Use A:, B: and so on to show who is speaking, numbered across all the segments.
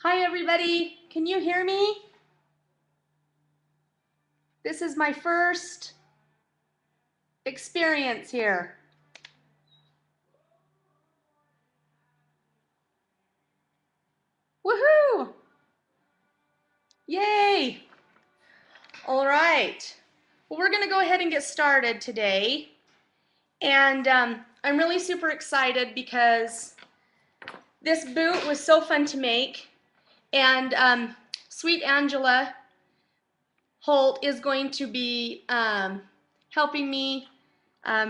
A: Hi everybody, can you hear me? This is my first experience here. Woohoo! Yay! All right, well we're gonna go ahead and get started today. And I'm really super excited because this boot was so fun to make. And Sweet Angela Holt is going to be helping me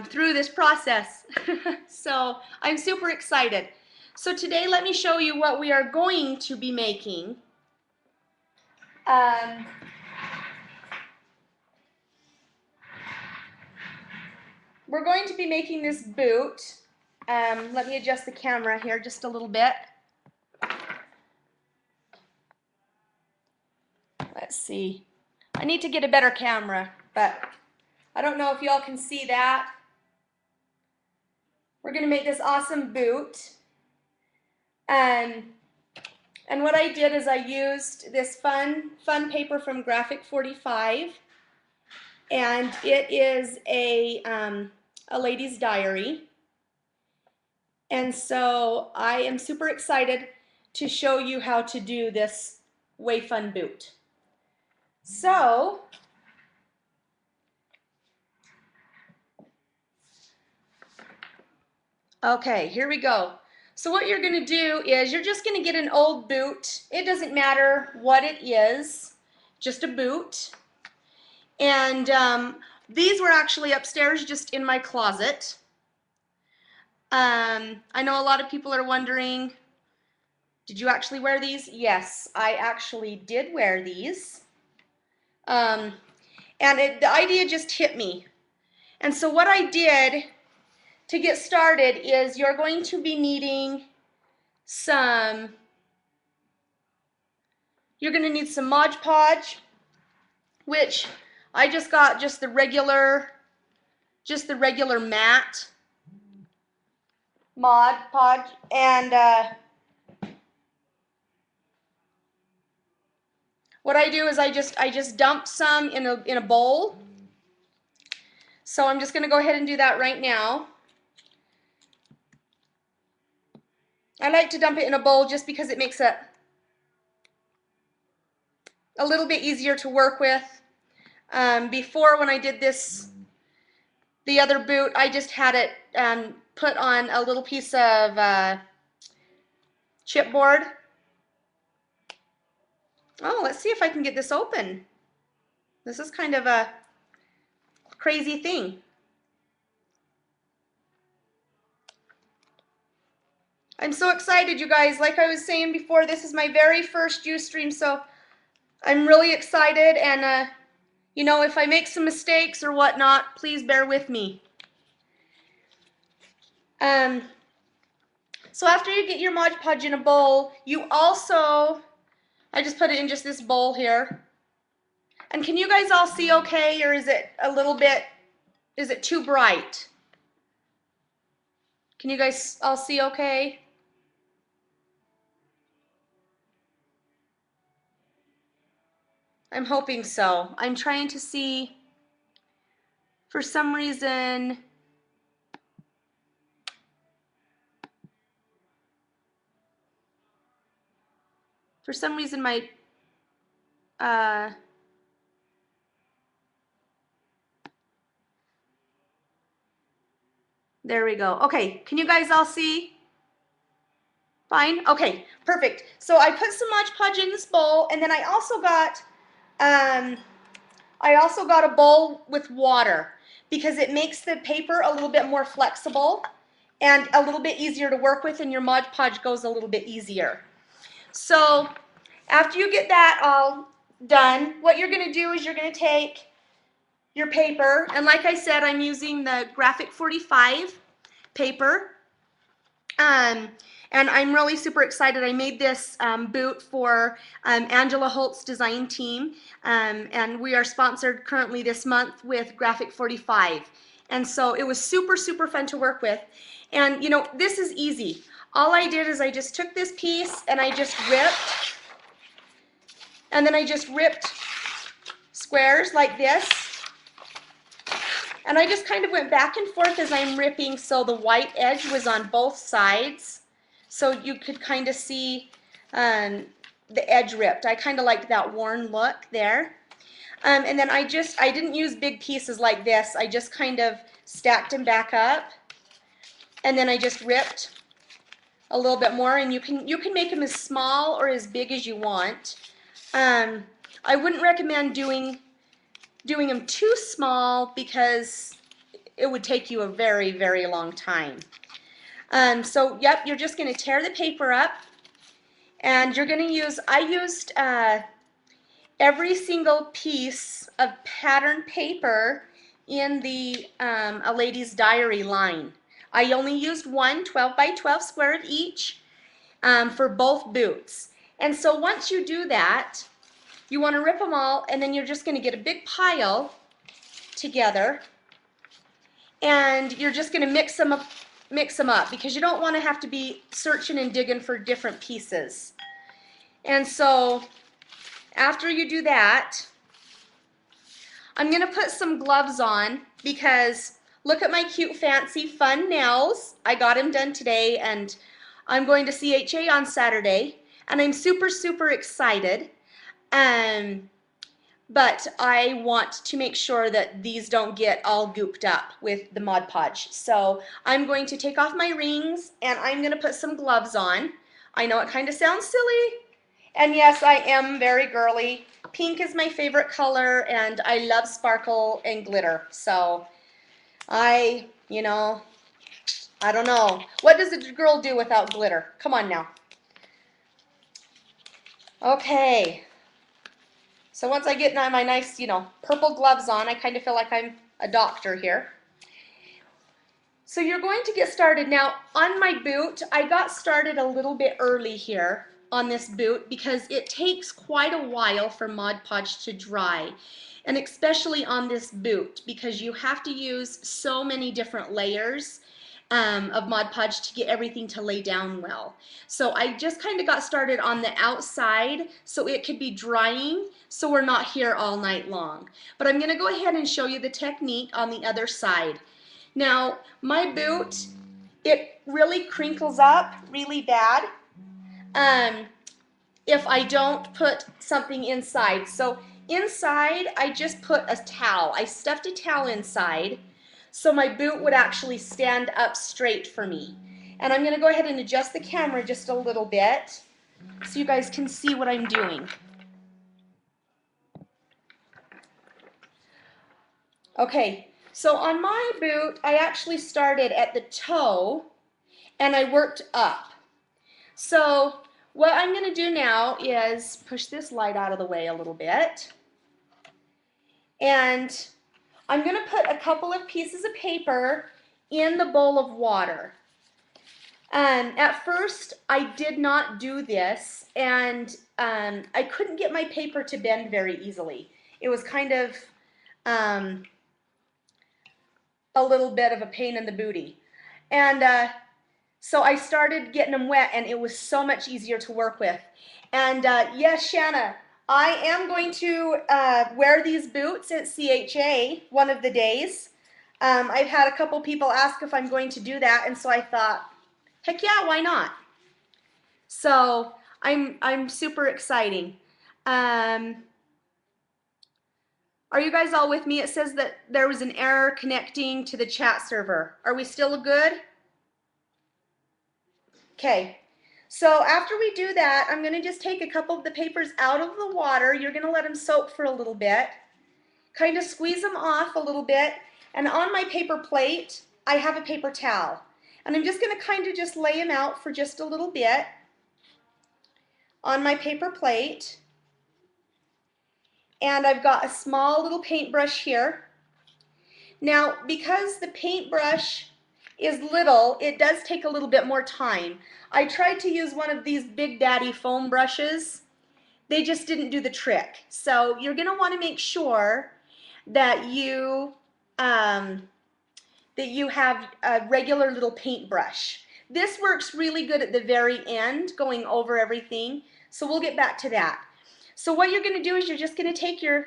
A: through this process. So I'm super excited. So today let me show you what we are going to be making. We're going to be making this boot. Let me adjust the camera here just a little bit. Let's see. I need to get a better camera, but I don't know if y'all can see that. We're going to make this awesome boot. And what I did is I used this fun paper from Graphic 45, and it is a lady's diary. And so I am super excited to show you how to do this way fun boot. So okay, here we go. So what you're going to do is you're just going to get an old boot. It doesn't matter what it is, just a boot. And these were actually upstairs just in my closet. I know a lot of people are wondering, did you actually wear these? Yes, I actually did wear these. And the idea just hit me. And so what I did to get started is you're going to be needing you're going to need some Mod Podge, which I just got just the regular matte Mod Podge. And what I do is I just dump some in a bowl. So I'm just going to go ahead and do that right now. I like to dump it in a bowl just because it makes it a little bit easier to work with. Before, when I did the other boot, I just had it put on a little piece of chipboard. Oh, let's see if I can get this open. This is kind of a crazy thing. I'm so excited, you guys. Like I was saying before, this is my very first Ustream, so I'm really excited. And you know, if I make some mistakes or whatnot, please bear with me. So after you get your Mod Podge in a bowl, you also, I just put it in just this bowl here. And can you guys all see okay, or is it a little bit, is it too bright? Can you guys all see okay? I'm hoping so. I'm trying to see, for some reason, my there we go. Okay, can you guys all see? Fine? Okay, perfect. So I put some Mod Podge in this bowl, and then I also got a bowl with water because it makes the paper a little bit more flexible and a little bit easier to work with, and your Mod Podge goes a little bit easier. So after you get that all done, what you're going to do is you're going to take your paper, and like I said, I'm using the Graphic 45 paper. And I'm really super excited. I made this boot for Angela Holt's design team, and we are sponsored currently this month with Graphic 45. And so it was super, super fun to work with. And you know, this is easy. All I did is I just took this piece and I just ripped And then I just ripped squares like this. And I just kind of went back and forth as I'm ripping so the white edge was on both sides. So you could kind of see the edge ripped. I kind of liked that worn look there. And then I didn't use big pieces like this. I just kind of stacked them back up. And then I just ripped a little bit more. And you can make them as small or as big as you want. I wouldn't recommend doing them too small because it would take you a very, very long time. So yep, you're just going to tear the paper up, and you're going to use, I used every single piece of pattern paper in the A Lady's Diary line. I only used one 12 by 12 square of each for both boots. And so once you do that, you want to rip them all, and then you're just going to get a big pile together, and you're just going to mix them up because you don't want to have to be searching and digging for different pieces. And so after you do that, I'm going to put some gloves on because look at my cute, fancy, fun nails. I got them done today, and I'm going to CHA on Saturday, and I'm super, super excited. But I want to make sure that these don't get all gooped up with the Mod Podge. So I'm going to take off my rings, and I'm going to put some gloves on. I know it kind of sounds silly, and yes, I am very girly. Pink is my favorite color, and I love sparkle and glitter. So I don't know. What does a girl do without glitter? Come on now. Okay. So once I get my nice, purple gloves on, I kind of feel like I'm a doctor here. So you're going to get started. Now, on my boot, I got started a little bit early here on this boot because it takes quite a while for Mod Podge to dry. And especially on this boot because you have to use so many different layers of Mod Podge to get everything to lay down well. So I just kind of got started on the outside so it could be drying so we're not here all night long. But I'm going to go ahead and show you the technique on the other side. Now my boot, it really crinkles up really bad if I don't put something inside. So inside I just put a towel. I stuffed a towel inside so my boot would actually stand up straight for me. And I'm going to go ahead and adjust the camera just a little bit so you guys can see what I'm doing. Okay, so on my boot, I actually started at the toe and I worked up. So what I'm going to do now is push this light out of the way a little bit. And I'm going to put a couple of pieces of paper in the bowl of water. At first, I did not do this, and I couldn't get my paper to bend very easily. It was kind of a little bit of a pain in the booty. And so I started getting them wet, and it was so much easier to work with. And yes, Shanna, I am going to wear these boots at CHA one of the days. I've had a couple people ask if I'm going to do that, and so I thought, heck yeah, why not? So I'm super exciting. Are you guys all with me? It says that there was an error connecting to the chat server. Are we still good? Okay. So after we do that, I'm going to just take a couple of the papers out of the water. You're going to let them soak for a little bit. Kind of squeeze them off a little bit. And on my paper plate, I have a paper towel. And I'm just going to kind of just lay them out for just a little bit on my paper plate. And I've got a small little paintbrush here. Now, because the paintbrush is little, it does take a little bit more time. I tried to use one of these Big Daddy foam brushes. They just didn't do the trick. So you're going to want to make sure that you have a regular little paintbrush. This works really good at the very end, going over everything. So we'll get back to that. So what you're going to do is you're just going to take your,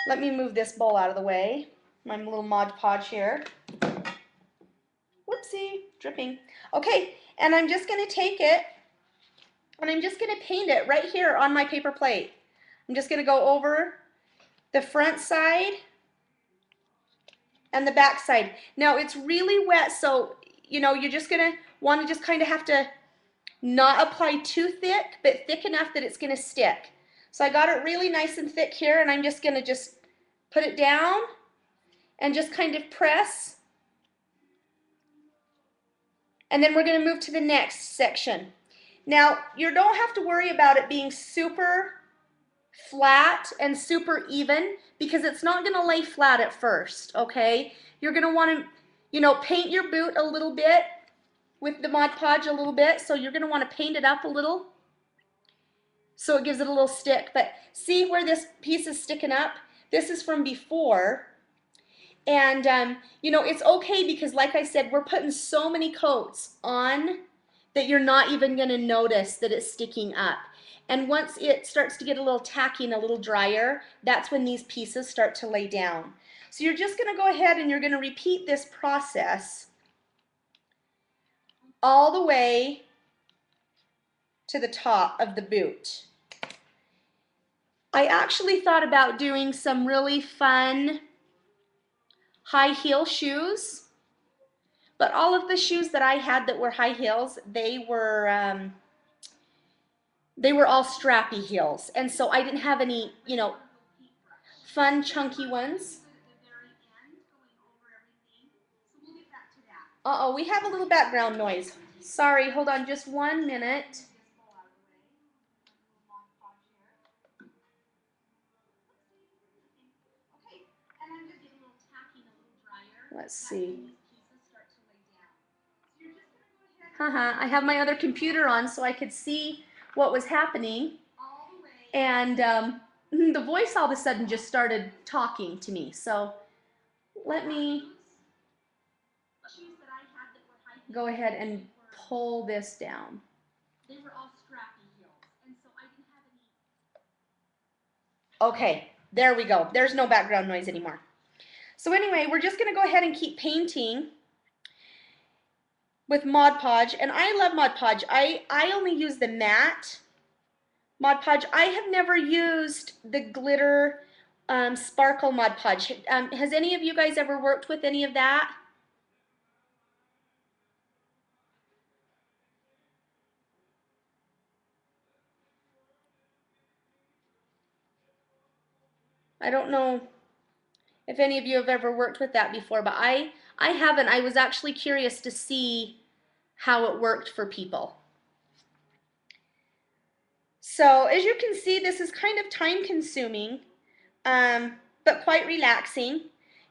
A: let me move this bowl out of the way, my little Mod Podge here. Whoopsie, dripping. Okay, and I'm just going to take it and I'm just going to paint it right here on my paper plate. I'm just going to go over the front side and the back side. Now it's really wet, so you know you're just going to want to just kind of have to not apply too thick, but thick enough that it's going to stick. So I got it really nice and thick here, and I'm just going to just put it down and just kind of press. And then we're going to move to the next section. Now, you don't have to worry about it being super flat and super even because it's not going to lay flat at first, okay? You're going to want to, you know, paint your boot a little bit with the Mod Podge a little bit, so you're going to want to paint it up a little so it gives it a little stick. But see where this piece is sticking up? This is from before. And, you know, it's okay because, like I said, we're putting so many coats on that you're not even going to notice that it's sticking up. And once it starts to get a little tacky and a little drier, that's when these pieces start to lay down. So you're just going to go ahead and you're going to repeat this process all the way to the top of the boot. I actually thought about doing some really fun high heel shoes, but all of the shoes that I had that were high heels, they were all strappy heels, and so I didn't have any, you know, fun chunky ones. Uh-oh, we have a little background noise. Sorry, hold on just 1 minute. Let's see. I have my other computer on so I could see what was happening. And the voice all of a sudden just started talking to me. So let me go ahead and pull this down. They were all strappy heels, and so I didn't have any. Okay, there we go. There's no background noise anymore. So anyway, we're just going to go ahead and keep painting with Mod Podge, and I love Mod Podge. I only use the matte Mod Podge. I have never used the glitter sparkle Mod Podge. Has any of you guys ever worked with any of that? I don't know if any of you have ever worked with that before, but I haven't. I was actually curious to see how it worked for people. So as you can see, this is kind of time consuming, but quite relaxing.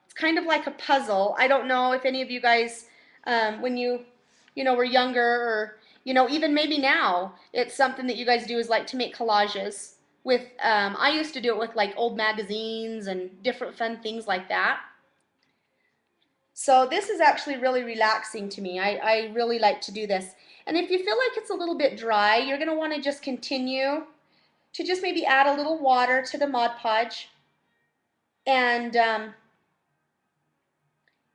A: It's kind of like a puzzle. I don't know if any of you guys, when you know, were younger, or, you know, even maybe now, it's something that you guys do is like to make collages with, I used to do it with like old magazines and different fun things like that. So this is actually really relaxing to me. I really like to do this. And if you feel like it's a little bit dry, you're going to want to just continue to just maybe add a little water to the Mod Podge. And,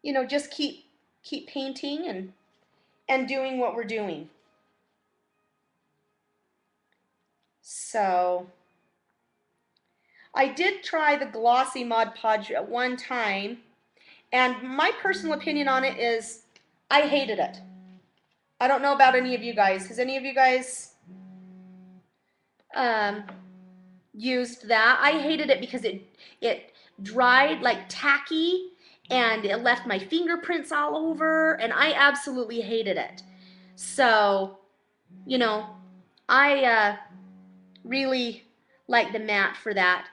A: you know, just keep painting and doing what we're doing. So I did try the glossy Mod Podge at one time, and my personal opinion on it is I hated it. I don't know about any of you guys. Has any of you guys used that? I hated it because it dried like tacky and it left my fingerprints all over, and I absolutely hated it. So, you know, I really like the matte for that.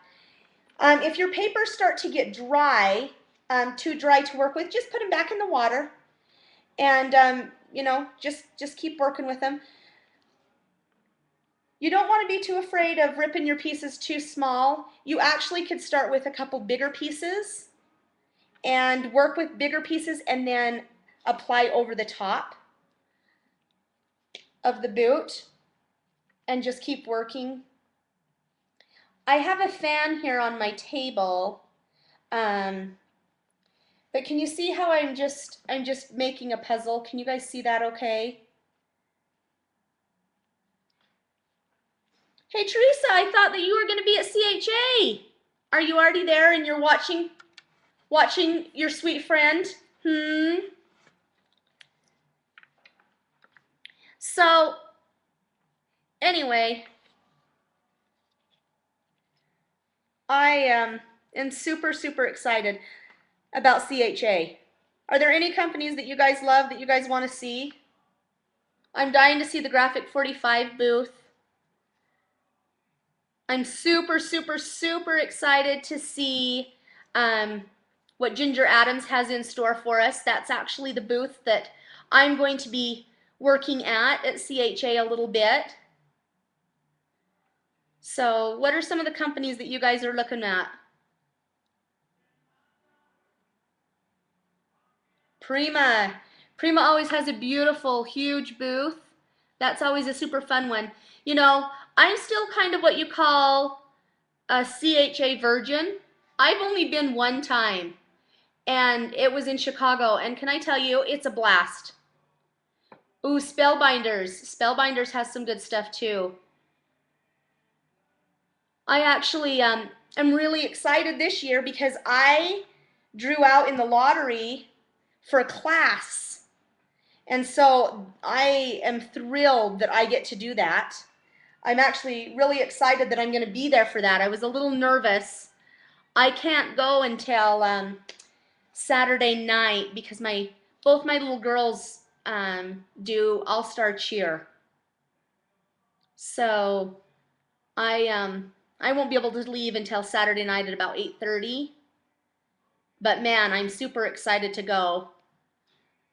A: If your papers start to get dry, too dry to work with, just put them back in the water, and you know, just keep working with them. You don't want to be too afraid of ripping your pieces too small. You actually could start with a couple bigger pieces and work with bigger pieces and then apply over the top of the boot and just keep working I have a fan here on my table, but can you see how I'm just making a puzzle? Can you guys see that okay? Hey Teresa, I thought that you were going to be at CHA. Are you already there and you're watching your sweet friend? So, anyway, I am super excited about CHA. Are there any companies that you guys love that you guys want to see? I'm dying to see the Graphic 45 booth. I'm super excited to see what Ginger Adams has in store for us. That's actually the booth that I'm going to be working at CHA a little bit. So what are some of the companies that you guys are looking at? Prima. Prima always has a beautiful, huge booth. That's always a super fun one. You know, I'm still kind of what you call a CHA virgin. I've only been one time, and it was in Chicago, and can I tell you, it's a blast. Ooh, Spellbinders. Spellbinders has some good stuff too. I actually am really excited this year because I drew out in the lottery for a class. And so I am thrilled that I get to do that. I'm actually really excited that I'm going to be there for that. I was a little nervous. I can't go until Saturday night because both my little girls do All-Star Cheer. So I won't be able to leave until Saturday night at about 8:30. But man, I'm super excited to go.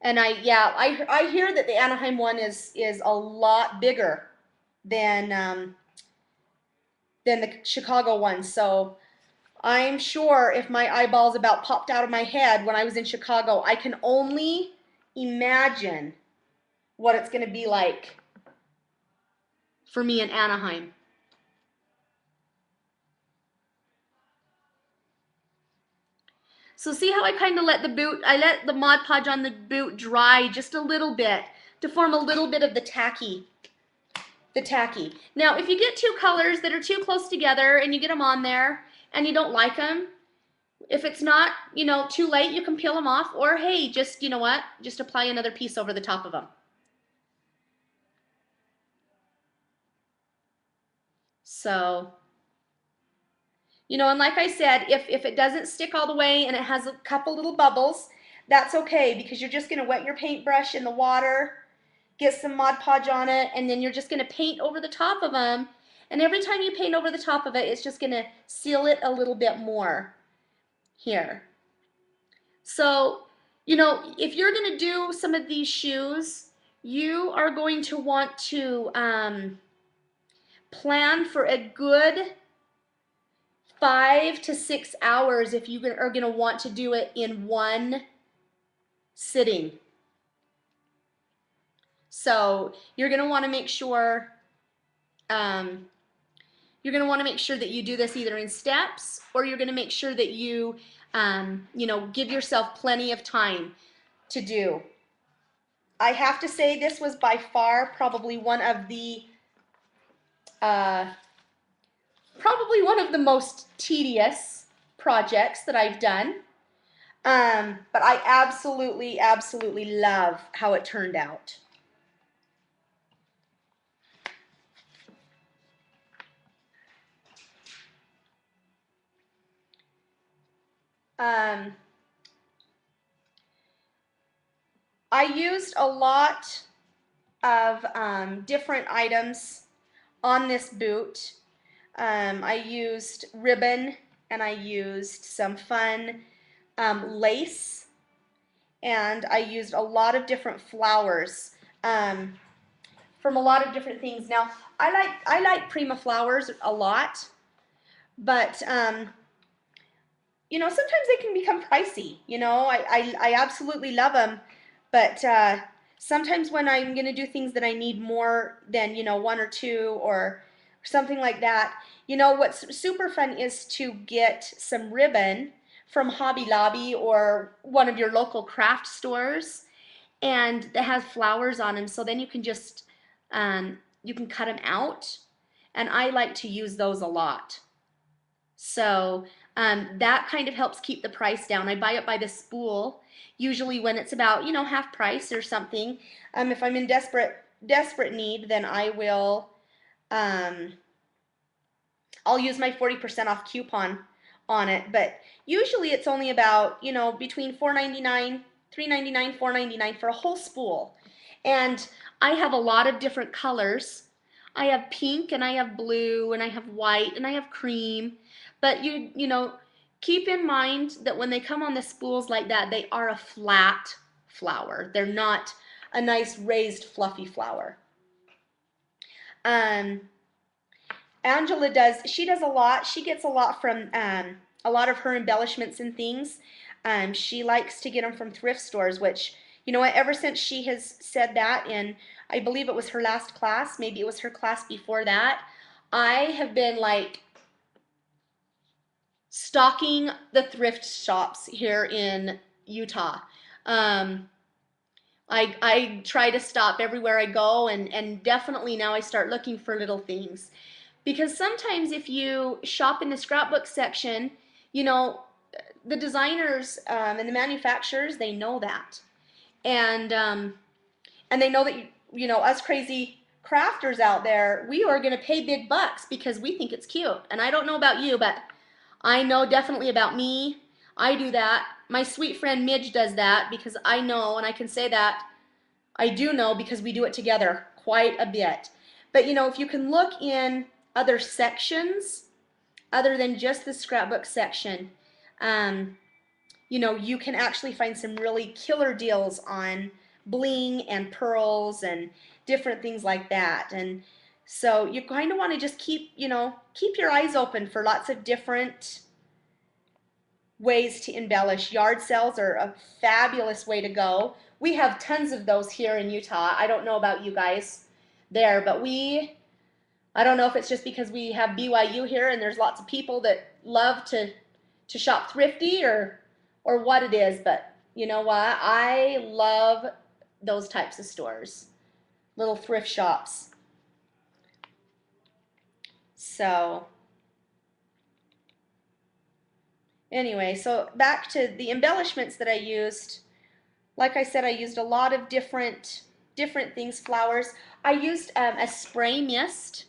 A: And I hear that the Anaheim one is a lot bigger than the Chicago one. So I'm sure if my eyeballs about popped out of my head when I was in Chicago, I can only imagine what it's going to be like for me in Anaheim. So see how I kind of let the Mod Podge on the boot dry just a little bit to form a little bit of the tacky. Now, if you get two colors that are too close together and you get them on there and you don't like them, if it's not, too late, you can peel them off, or hey, just, you know what, just apply another piece over the top of them. So, and like I said, if it doesn't stick all the way and it has a couple little bubbles, that's okay because you're just going to wet your paintbrush in the water, get some Mod Podge on it, and then you're just going to paint over the top of them. And every time you paint over the top of it, it's just going to seal it a little bit more here. So, if you're going to do some of these shoes, you are going to want to plan for a good 5 to 6 hours if you are going to want to do it in one sitting. So you're going to want to make sure that you do this either in steps, or you're going to make sure that you give yourself plenty of time to do. I have to say this was by far probably one of the most tedious projects that I've done. But I absolutely love how it turned out. I used a lot of different items on this boot. I used ribbon, and I used some fun lace, and I used a lot of different flowers from a lot of different things. Now, I like Prima flowers a lot, but sometimes they can become pricey. I absolutely love them, but sometimes when I'm going to do things that I need more than, one or two or something like that. You know, what's super fun is to get some ribbon from Hobby Lobby or one of your local craft stores, and that has flowers on them. So then you can just you can cut them out, and I like to use those a lot. So that kind of helps keep the price down. I buy it by the spool, usually when it's about, you know, half price or something. If I'm in desperate need, then um, I'll use my 40% off coupon on it. But usually it's only about, you know, between $4.99, $3.99, $4.99 for a whole spool. And I have a lot of different colors. I have pink and I have blue and I have white and I have cream. But you know, keep in mind that when they come on the spools like that, they are a flat flower. They're not a nice raised fluffy flower. Angela she does a lot. She gets a lot from a lot of her embellishments and things. She likes to get them from thrift stores, which, you know what, ever since she has said that, and I believe it was her last class, maybe it was her class before that, I have been like stocking the thrift shops here in Utah. I try to stop everywhere I go, and definitely now I start looking for little things. Because sometimes if you shop in the scrapbook section, you know, the designers and the manufacturers, they know that. And they know that, you know, us crazy crafters out there, we are going to pay big bucks because we think it's cute. And I don't know about you, but I know definitely about me. I do that. My sweet friend Midge does that because I know, and I can say that I do know because we do it together quite a bit. But you know, if you can look in other sections other than just the scrapbook section, you know, you can actually find some really killer deals on bling and pearls and different things like that. And so you kind of want to just keep, you know, keep your eyes open for lots of different ways to embellish. Yard sales are a fabulous way to go. We have tons of those here in Utah. I don't know about you guys there, but I don't know if it's just because we have BYU here and there's lots of people that love to shop thrifty or what it is, but you know what? I love those types of stores, little thrift shops. So anyway, so back to the embellishments that I used. Like I said, I used a lot of different things, flowers. I used a spray mist,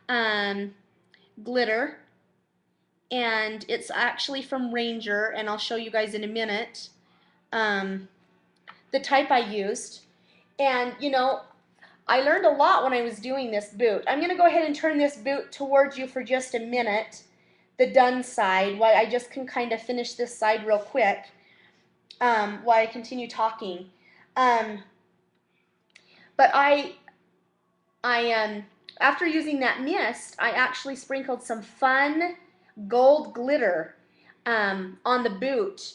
A: um, glitter, and it's actually from Ranger, and I'll show you guys in a minute the type I used. And you know, I learned a lot when I was doing this boot. I'm going to go ahead and turn this boot towards you for just a minute, the done side, while I just can kind of finish this side real quick while I continue talking. But after using that mist, I actually sprinkled some fun gold glitter on the boot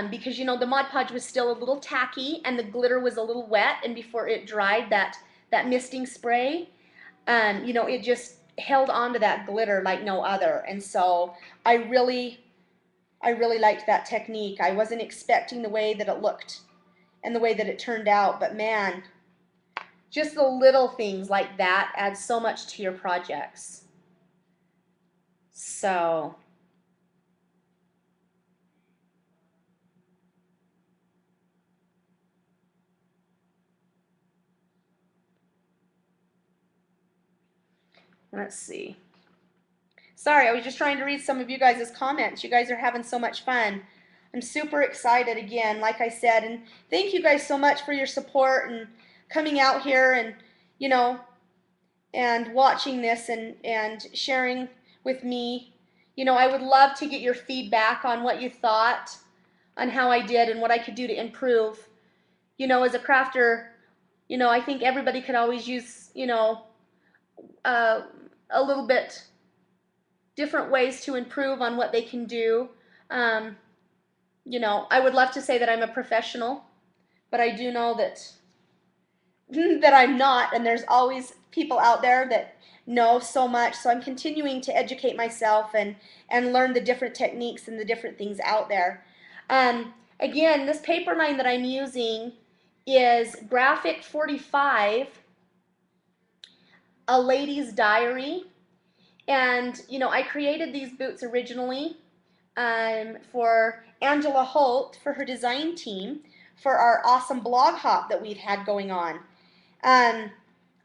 A: because, you know, the Mod Podge was still a little tacky and the glitter was a little wet, and before it dried, that misting spray, you know, it just held onto that glitter like no other. And so I really liked that technique. I wasn't expecting the way that it looked and the way that it turned out, but man, just the little things like that add so much to your projects. So let's see. Sorry, I was just trying to read some of you guys' comments. You guys are having so much fun. I'm super excited again, like I said, and thank you guys so much for your support and coming out here and, you know, and watching this and sharing with me. You know, I would love to get your feedback on what you thought, on how I did and what I could do to improve. You know, as a crafter, you know, I think everybody could always use, you know, a little bit different ways to improve on what they can do. You know, I would love to say that I'm a professional, but I do know that that I'm not, and there's always people out there that know so much, so I'm continuing to educate myself and learn the different techniques and the different things out there. Again, this paper line that I'm using is Graphic 45, A Lady's Diary. And, you know, I created these boots originally for Angela Holt, for her design team, for our awesome blog hop that we've had going on.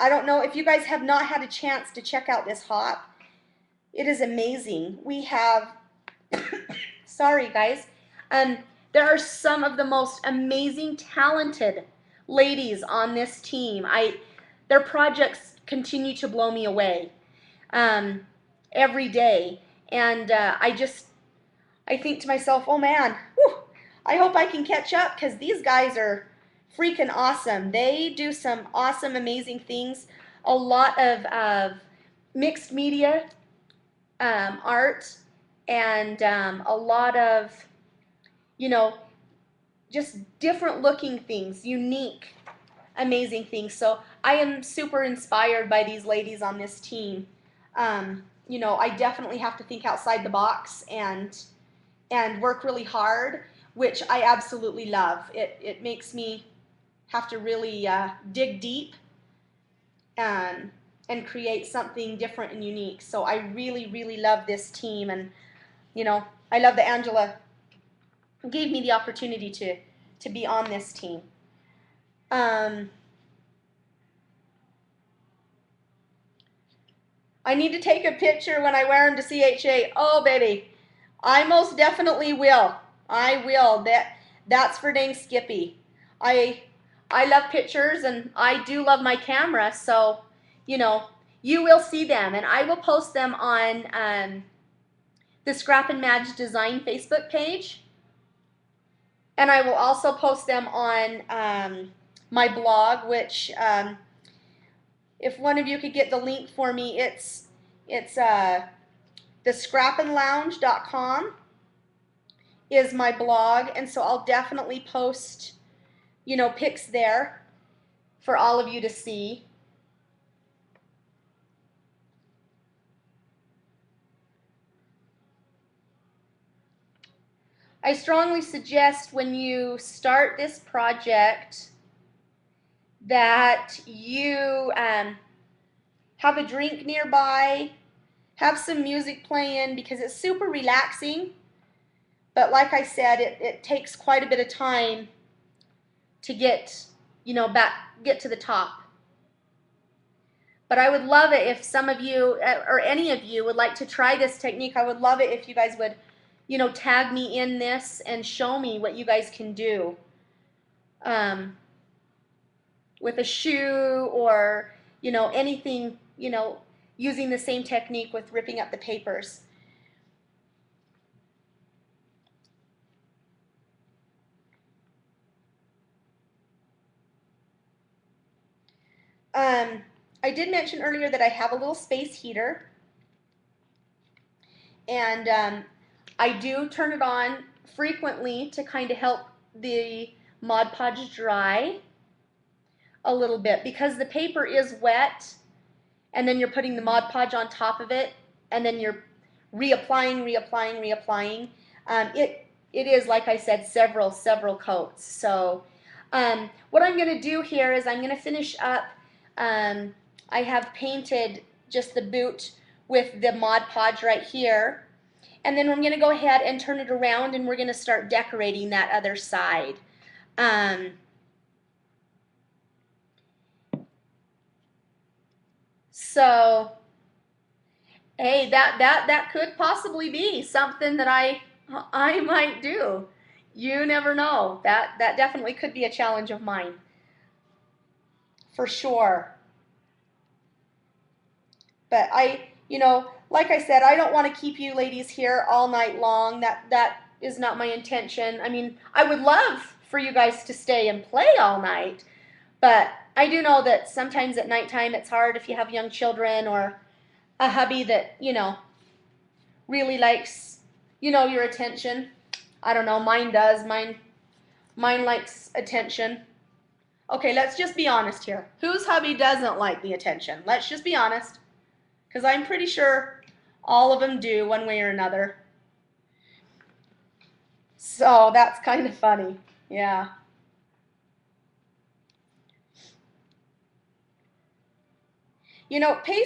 A: I don't know if you guys have not had a chance to check out this hop. It is amazing. We have, sorry guys, there are some of the most amazing, talented ladies on this team. Their projects continue to blow me away every day. And I think to myself, oh man, whew, I hope I can catch up, because these guys are freaking awesome. They do some awesome, amazing things. A lot of mixed media art, and a lot of, you know, just different looking things, unique, amazing things. So I am super inspired by these ladies on this team. You know, I definitely have to think outside the box and work really hard, which I absolutely love. It makes me have to really dig deep and create something different and unique. So I really, really love this team, and you know, I love that Angela gave me the opportunity to be on this team. I need to take a picture when I wear them to CHA. Oh, baby, I most definitely will. I will. That's for dang Skippy. I love pictures, and I do love my camera, so, you know, you will see them, and I will post them on the Scrap and Madge Design Facebook page, and I will also post them on my blog, which if one of you could get the link for me, it's thescrapandlounge.com is my blog, and so I'll definitely post, you know, pics there for all of you to see. I strongly suggest when you start this project that you have a drink nearby, have some music playing, because it's super relaxing. But like I said, it takes quite a bit of time to get, you know, get to the top. But I would love it if some of you, or any of you, would like to try this technique. I would love it if you guys would, you know, tag me in this and show me what you guys can do with a shoe, or, you know, anything, you know, using the same technique with ripping up the papers. I did mention earlier that I have a little space heater, and I do turn it on frequently to kind of help the Mod Podge dry a little bit, because the paper is wet, and then you're putting the Mod Podge on top of it, and then you're reapplying. It is, like I said, several coats. So what I'm going to do here is I'm going to finish up. I have painted just the boot with the Mod Podge right here, and then I'm going to go ahead and turn it around, and we're going to start decorating that other side. So, hey, that could possibly be something that I might do. You never know. That definitely could be a challenge of mine, for sure. But you know, like I said, I don't want to keep you ladies here all night long. That is not my intention. I mean, I would love for you guys to stay and play all night, but I do know that sometimes at nighttime it's hard if you have young children, or a hubby that, you know, really likes, you know, your attention. I don't know, mine does. Mine likes attention. Okay, let's just be honest here. Whose hubby doesn't like the attention? Let's just be honest, because I'm pretty sure all of them do one way or another. So that's kind of funny. Yeah. You know, pay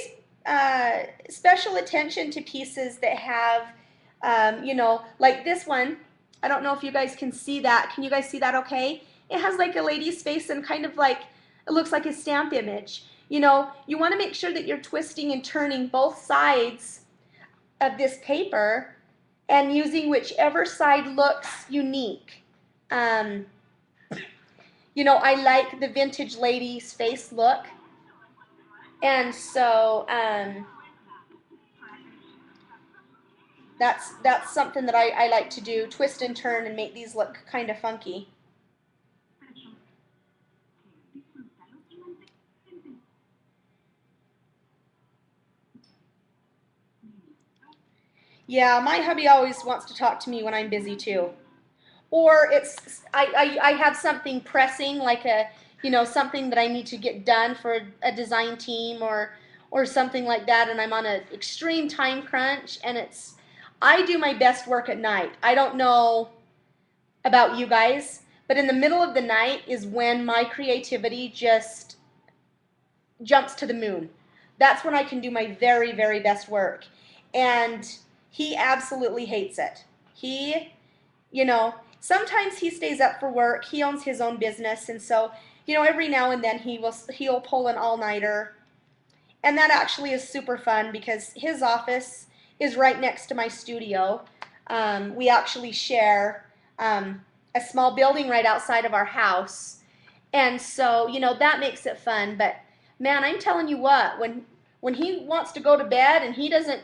A: special attention to pieces that have, you know, like this one. I don't know if you guys can see that. Can you guys see that okay? It has like a lady's face and kind of like, it looks like a stamp image. You know, you want to make sure that you're twisting and turning both sides of this paper and using whichever side looks unique. Um, you know, I like the vintage lady's face look. And so that's something that I like to do, twist and turn and make these look kind of funky. Yeah, my hubby always wants to talk to me when I'm busy too. Or it's I have something pressing like a, you know, something that I need to get done for a design team or something like that, and I'm on an extreme time crunch, and it's, I do my best work at night. I don't know about you guys, but in the middle of the night is when my creativity just jumps to the moon. That's when I can do my very, very best work. And he absolutely hates it. He, you know, sometimes he stays up for work. He owns his own business, and so, you know, every now and then he'll pull an all-nighter. And that actually is super fun because his office is right next to my studio. We actually share a small building right outside of our house. And so, you know, that makes it fun. But man, I'm telling you what, when he wants to go to bed and he doesn't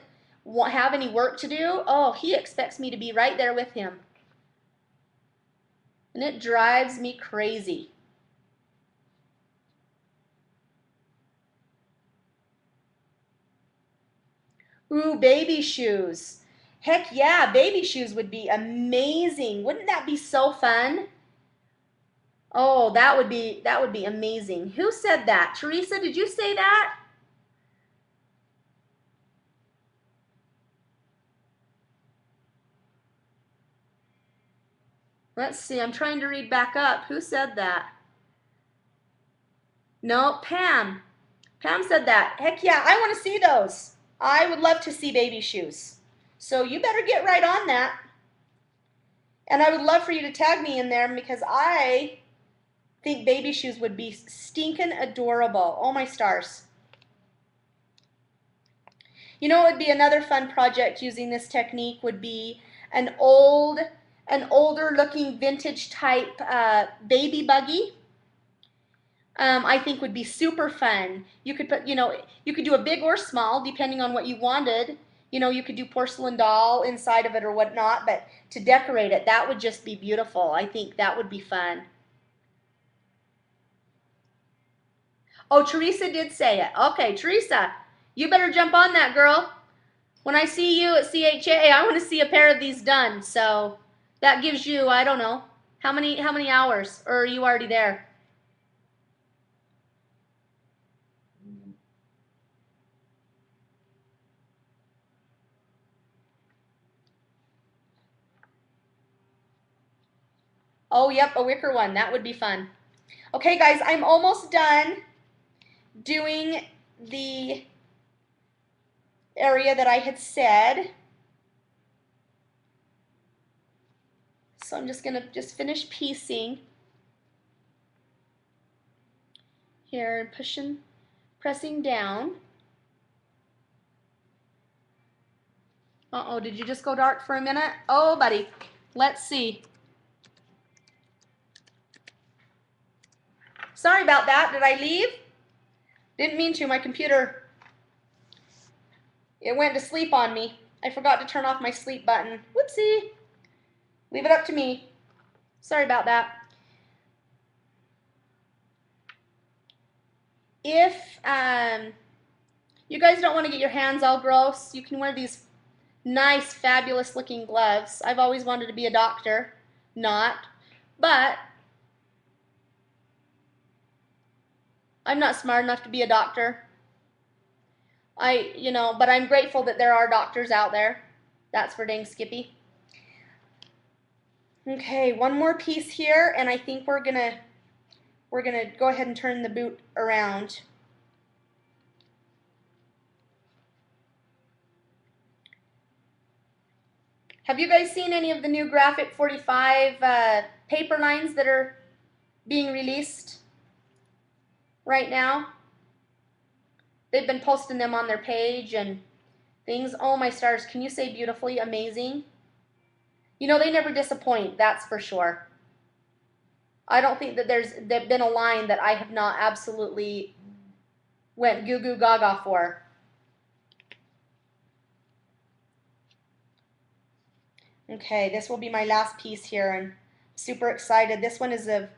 A: have any work to do, oh, he expects me to be right there with him. And it drives me crazy. Ooh, baby shoes. Heck yeah, baby shoes would be amazing. Wouldn't that be so fun? Oh, that would be amazing. Who said that? Teresa, did you say that? Let's see. I'm trying to read back up. Who said that? No, Pam. Pam said that. Heck yeah, I want to see those. I would love to see baby shoes. So you better get right on that. And I would love for you to tag me in there because I think baby shoes would be stinking adorable. Oh my stars. You know what would be another fun project using this technique would be an older looking vintage type baby buggy. I think would be super fun. You could put, you know, you could do a big or small depending on what you wanted. You know, you could do porcelain doll inside of it or whatnot, but to decorate it, that would just be beautiful. I think that would be fun. Oh, Teresa did say it. Okay, Teresa, you better jump on that, girl. When I see you at CHA, I want to see a pair of these done. So that gives you, I don't know, how many hours, or are you already there? Oh, yep, a wicker one. That would be fun. Okay, guys, I'm almost done doing the area that I had said. So I'm just gonna just finish piecing here and pressing down. Uh-oh, did you just go dark for a minute? Oh, buddy, let's see. Sorry about that, did I leave? Didn't mean to, my computer, it went to sleep on me. I forgot to turn off my sleep button. Whoopsie. Leave it up to me. Sorry about that. If you guys don't want to get your hands all gross, you can wear these nice, fabulous looking gloves. I've always wanted to be a doctor, not, but I'm not smart enough to be a doctor. But I'm grateful that there are doctors out there. That's for dang Skippy. Okay, one more piece here, and I think we're gonna go ahead and turn the boot around. Have you guys seen any of the new Graphic 45 paper lines that are being released right now? They've been posting them on their page and things. Oh my stars, can you say beautifully amazing? You know, they never disappoint, that's for sure. I don't think that there's been a line that I have not absolutely went goo goo gaga for. Okay, this will be my last piece here, and I'm super excited. This one is a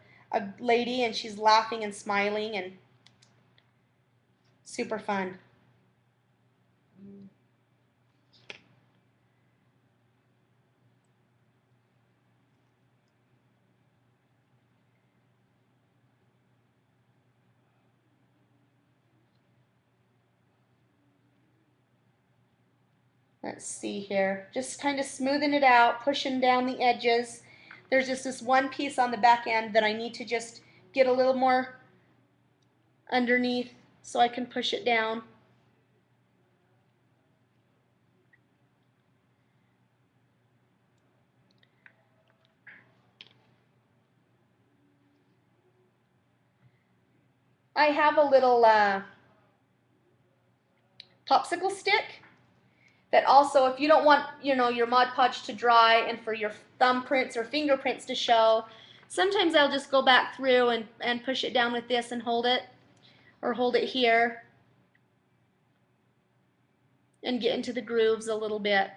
A: lady, and she's laughing and smiling, and super fun. Let's see here, just kind of smoothing it out, pushing down the edges. There's just this one piece on the back end that I need to just get a little more underneath so I can push it down. I have a little popsicle stick that also, if you don't want, your Mod Podge to dry and for your thumbprints or fingerprints to show, sometimes I'll just go back through and push it down with this and hold it, or hold it here and get into the grooves a little bit.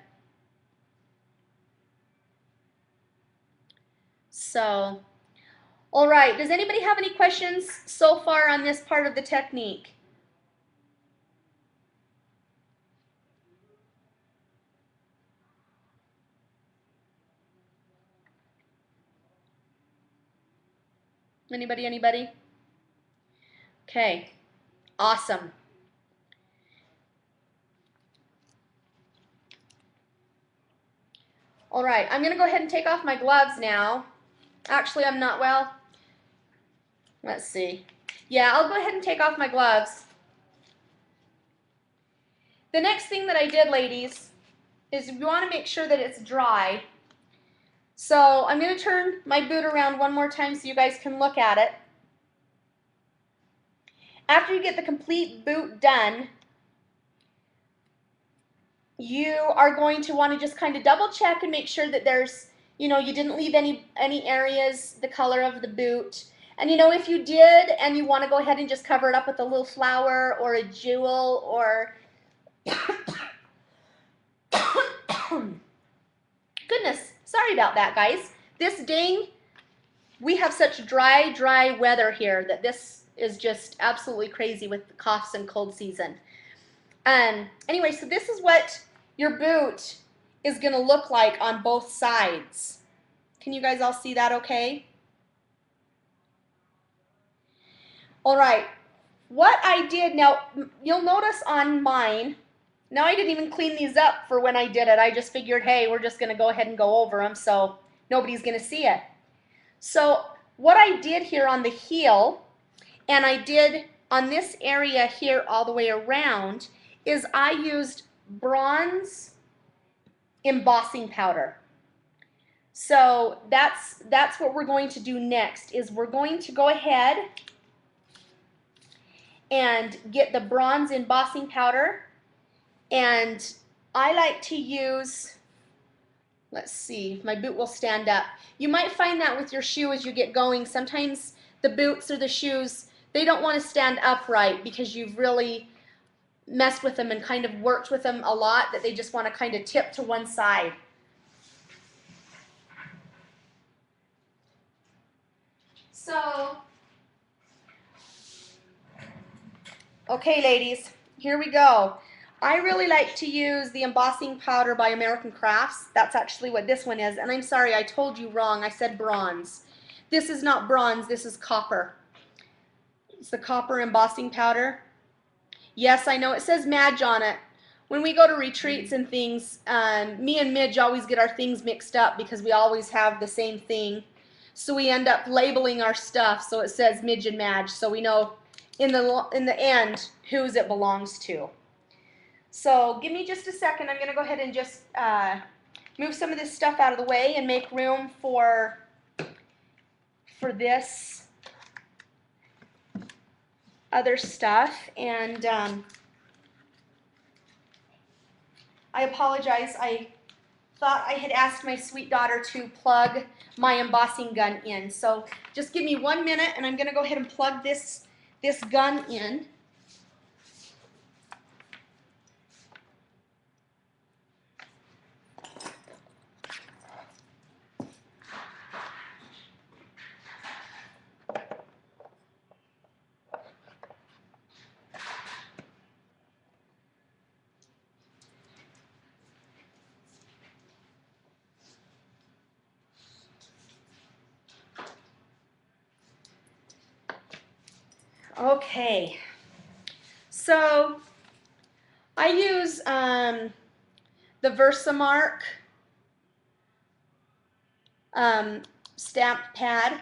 A: So, all right, does anybody have any questions so far on this part of the technique? Anybody? Okay, awesome. All right, I'm gonna go ahead and take off my gloves now. Actually, I'm not, well, let's see. Yeah, I'll go ahead and take off my gloves. The next thing that I did, ladies, is we want to make sure that it's dry. So I'm going to turn my boot around one more time so you guys can look at it. After you get the complete boot done, you are going to want to just kind of double check and make sure that there's, you didn't leave any areas the color of the boot. And if you did and you want to go ahead and just cover it up with a little flower or a jewel or goodness, sorry about that, guys. We have such dry weather here that this is just absolutely crazy with the coughs and cold season. Anyway, so this is what your boot is going to look like on both sides. Can you guys all see that okay? All right, what I did, now you'll notice on mine, now I didn't even clean these up for when I did it. I just figured, hey, we're just going to go ahead and go over them so nobody's going to see it. So what I did here on the heel, and I did on this area here all the way around, is I used bronze embossing powder. So that's what we're going to do next, is we're going to go ahead and get the bronze embossing powder. And I like to use, let's see if my boot will stand up. You might find that with your shoe as you get going. Sometimes the boots or the shoes, they don't want to stand upright because you've really messed with them and kind of worked with them a lot, that they just want to kind of tip to one side. So, okay ladies, here we go. I really like to use the embossing powder by American Crafts. That's actually what this one is. And I'm sorry, I told you wrong. I said bronze. This is not bronze, this is copper. It's the copper embossing powder. Yes, I know it says Madge on it. When we go to retreats and things, me and Midge always get our things mixed up because we always have the same thing. So we end up labeling our stuff so it says Midge and Madge, so we know in the end whose it belongs to. So give me just a second. I'm going to go ahead and just move some of this stuff out of the way and make room for this other stuff. And I apologize. I thought I had asked my sweet daughter to plug my embossing gun in. So just give me 1 minute and I'm going to go ahead and plug this gun in. Okay, so I use the Versamark stamp pad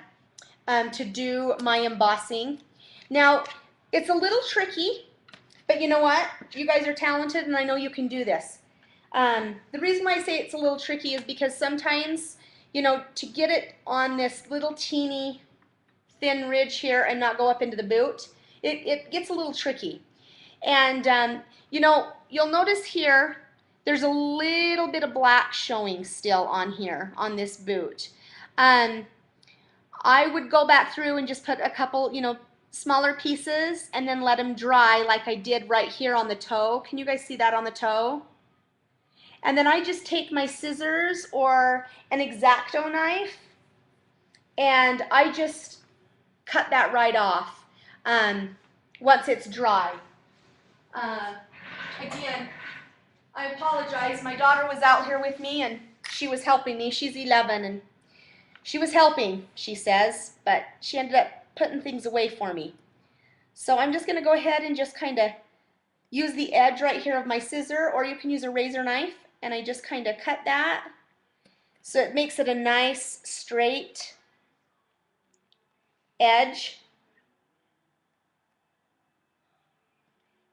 A: to do my embossing. Now, it's a little tricky, but you know what? You guys are talented and I know you can do this. The reason why I say it's a little tricky is because sometimes, you know, to get it on this little teeny thin ridge here and not go up into the boot, it gets a little tricky. And you know, you'll notice here there's a little bit of black showing still on here on this boot. I would go back through and just put a couple, you know, smaller pieces and then let them dry like I did right here on the toe. Can you guys see that on the toe? And then I just take my scissors or an X-Acto knife and I just cut that right off once it's dry. Again, I apologize. My daughter was out here with me and she was helping me. She's 11 and she was helping, she says, but she ended up putting things away for me. So I'm just going to go ahead and just kind of use the edge right here of my scissor, or you can use a razor knife, and I just kind of cut that so it makes it a nice straight edge.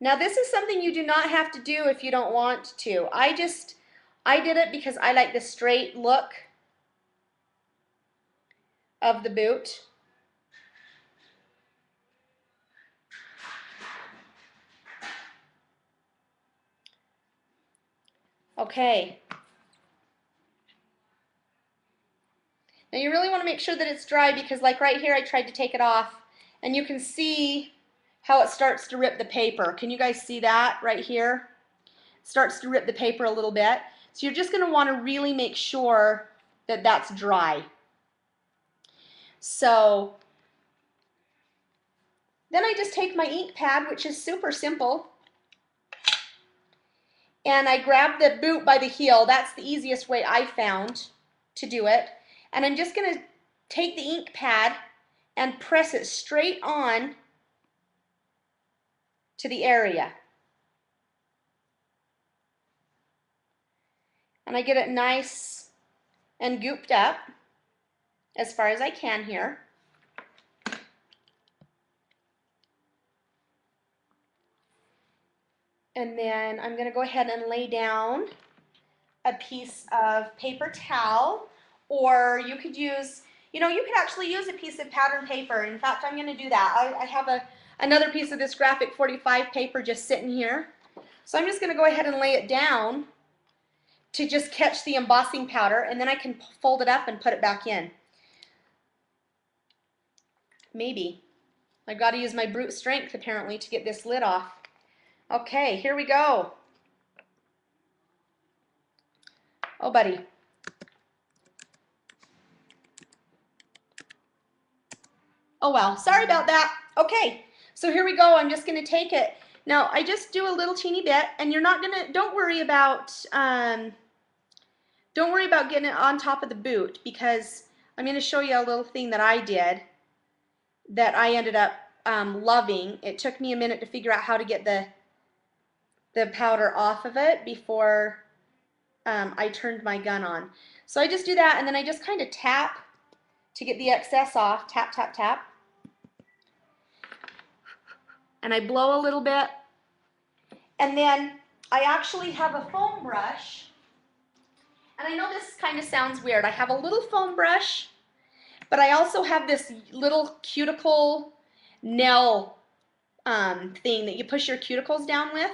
A: Now this is something you do not have to do if you don't want to. I did it because I like the straight look of the boot. Okay. Now you really want to make sure that it's dry because like right here I tried to take it off and you can see how it starts to rip the paper. Can you guys see that right here? It starts to rip the paper a little bit. So you're just going to want to really make sure that that's dry. So then I just take my ink pad, which is super simple, and I grab the boot by the heel. That's the easiest way I found to do it. And I'm just going to take the ink pad and press it straight on to the area. And I get it nice and gooped up as far as I can here. And then I'm going to go ahead and lay down a piece of paper towel, or you could use, you know, you could actually use a piece of pattern paper. In fact, I'm going to do that. I have another piece of this graphic 45 paper just sitting here. So I'm just going to go ahead and lay it down to just catch the embossing powder, and then I can fold it up and put it back in. Maybe. I've got to use my brute strength apparently to get this lid off. Okay, here we go. Oh, buddy. Oh, well, sorry about that. Okay, so here we go. I'm just going to take it. Now, I just do a little teeny bit, and you're not going to, don't worry about getting it on top of the boot, because I'm going to show you a little thing that I did that I ended up loving. It took me a minute to figure out how to get the powder off of it before I turned my gun on. So I just do that, and then I just kind of tap to get the excess off. Tap, tap, tap. And I blow a little bit. And then I actually have a foam brush. And I know this kind of sounds weird. I have a little foam brush, but I also have this little cuticle nail thing that you push your cuticles down with.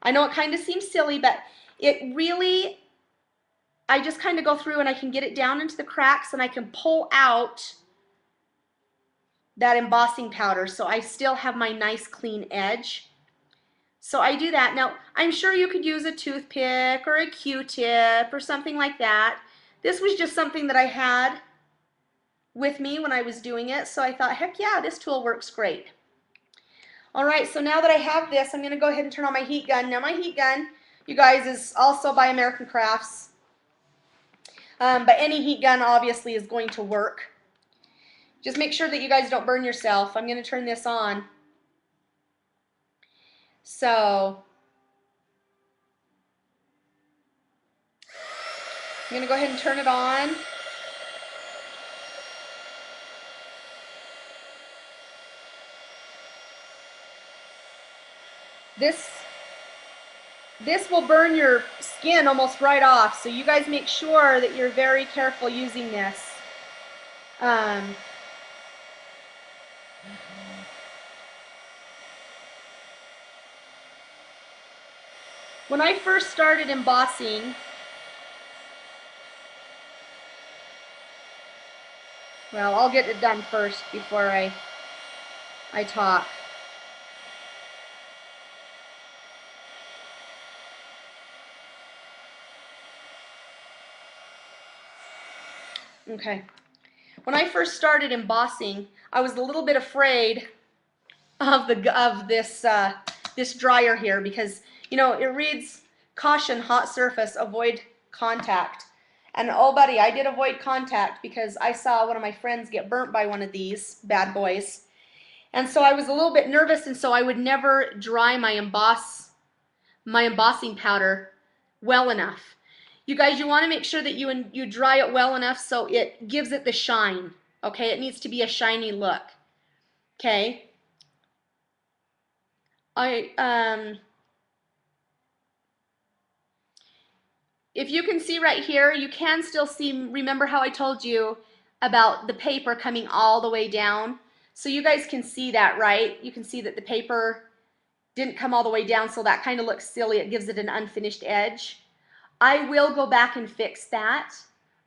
A: I know it kind of seems silly, but it really, I just kind of go through and I can get it down into the cracks and I can pull out that embossing powder so I still have my nice clean edge. So I do that. Now, I'm sure you could use a toothpick or a Q-tip or something like that. This was just something that I had with me when I was doing it, so I thought, heck yeah, this tool works great. All right, so now that I have this, I'm going to go ahead and turn on my heat gun. Now, my heat gun, you guys, is also by American Crafts. But any heat gun obviously is going to work. Just make sure that you guys don't burn yourself. I'm going to turn this on. So I'm going to go ahead and turn it on. This will burn your skin almost right off, so you guys make sure that you're very careful using this. When I first started embossing, well, I'll get it done first before I talk. Okay. When I first started embossing, I was a little bit afraid of this dryer here because, you know, it reads caution, hot surface, avoid contact. And oh buddy, I did avoid contact because I saw one of my friends get burnt by one of these bad boys. And so I was a little bit nervous, and so I would never dry my embossing powder well enough. You guys, you want to make sure that you dry it well enough so it gives it the shine. Okay, it needs to be a shiny look. Okay. If you can see right here, you can still see, remember how I told you about the paper coming all the way down? So you guys can see that, right? You can see that the paper didn't come all the way down, so that kind of looks silly. It gives it an unfinished edge. I will go back and fix that,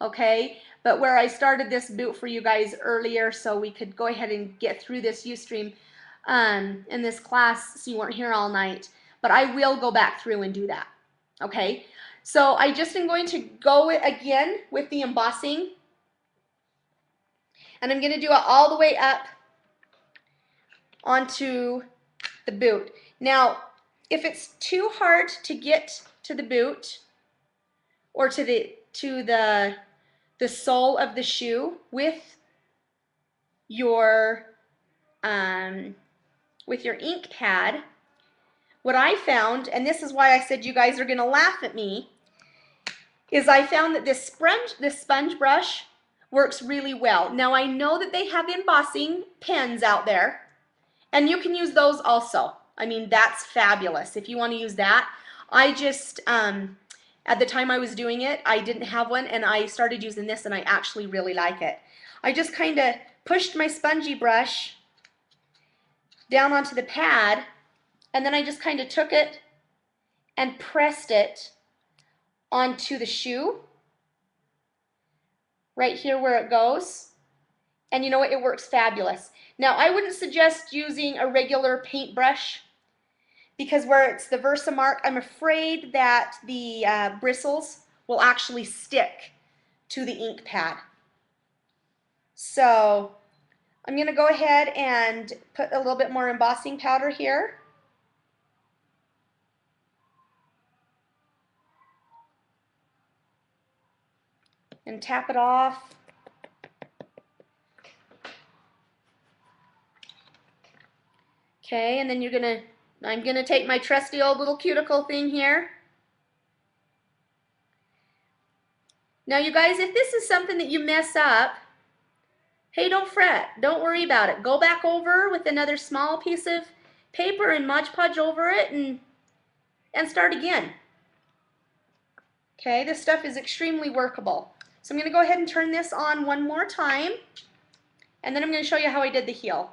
A: okay? But where I started this boot for you guys earlier so we could go ahead and get through this Ustream in this class so you weren't here all night. But I will go back through and do that, okay? So I just am going to go again with the embossing. And I'm going to do it all the way up onto the boot. Now, if it's too hard to get to the boot or to the sole of the shoe with your ink pad, what I found, and this is why I said you guys are going to laugh at me, is I found that this sponge brush works really well. Now I know that they have embossing pens out there, and you can use those also. I mean, that's fabulous if you want to use that. I just, at the time I was doing it, I didn't have one, and I started using this, and I actually really like it. I just kind of pushed my spongy brush down onto the pad, and then I just kind of took it and pressed it onto the shoe, right here where it goes. And you know what? It works fabulous. Now, I wouldn't suggest using a regular paintbrush because where it's the Versamark, I'm afraid that the bristles will actually stick to the ink pad. So I'm going to go ahead and put a little bit more embossing powder here. And tap it off. Okay, and then I'm gonna take my trusty old little cuticle thing here. Now you guys, if this is something that you mess up, hey, don't fret, don't worry about it. Go back over with another small piece of paper and Mod Podge over it and start again. Okay, this stuff is extremely workable. So I'm gonna go ahead and turn this on one more time, and then I'm gonna show you how I did the heel.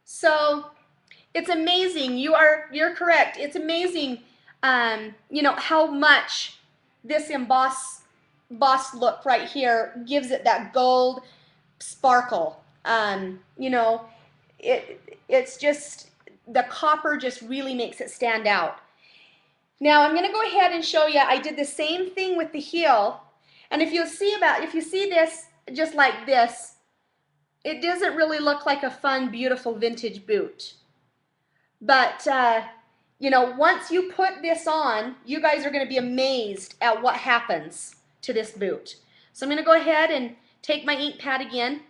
A: So it's amazing. You're correct. It's amazing, you know, how much this embossed look right here gives it that gold sparkle. You know, it's just the copper just really makes it stand out. Now I'm going to go ahead and show you. I did the same thing with the heel, and if you see this just like this, it doesn't really look like a fun, beautiful vintage boot. But, you know, once you put this on, you guys are going to be amazed at what happens to this boot. So I'm going to go ahead and take my ink pad again.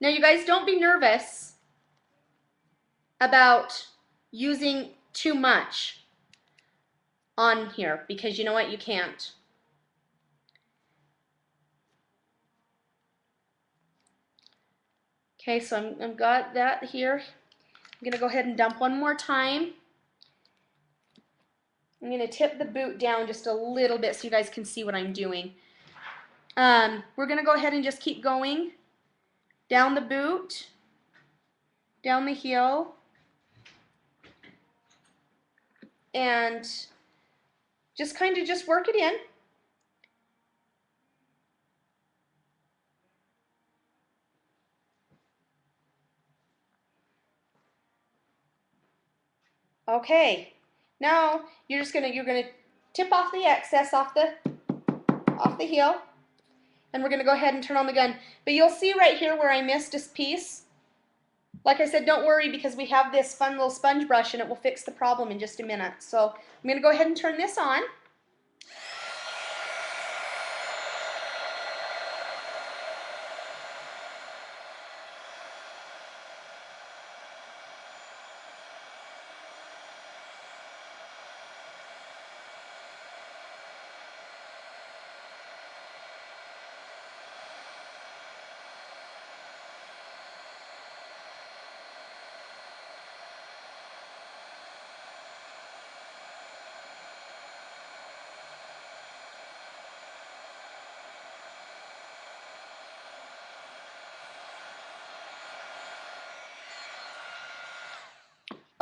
A: Now, you guys, don't be nervous about using too much on here, because you know what? You can't. Okay, so I've got that here. I'm going to go ahead and dump one more time. I'm going to tip the boot down just a little bit so you guys can see what I'm doing. We're going to go ahead and just keep going down the boot, down the heel, and just kind of just work it in. Okay, now you're gonna tip off the excess off the heel, and we're gonna go ahead and turn on the gun. But you'll see right here where I missed this piece. Like I said, don't worry, because we have this fun little sponge brush and it will fix the problem in just a minute. So I'm gonna go ahead and turn this on.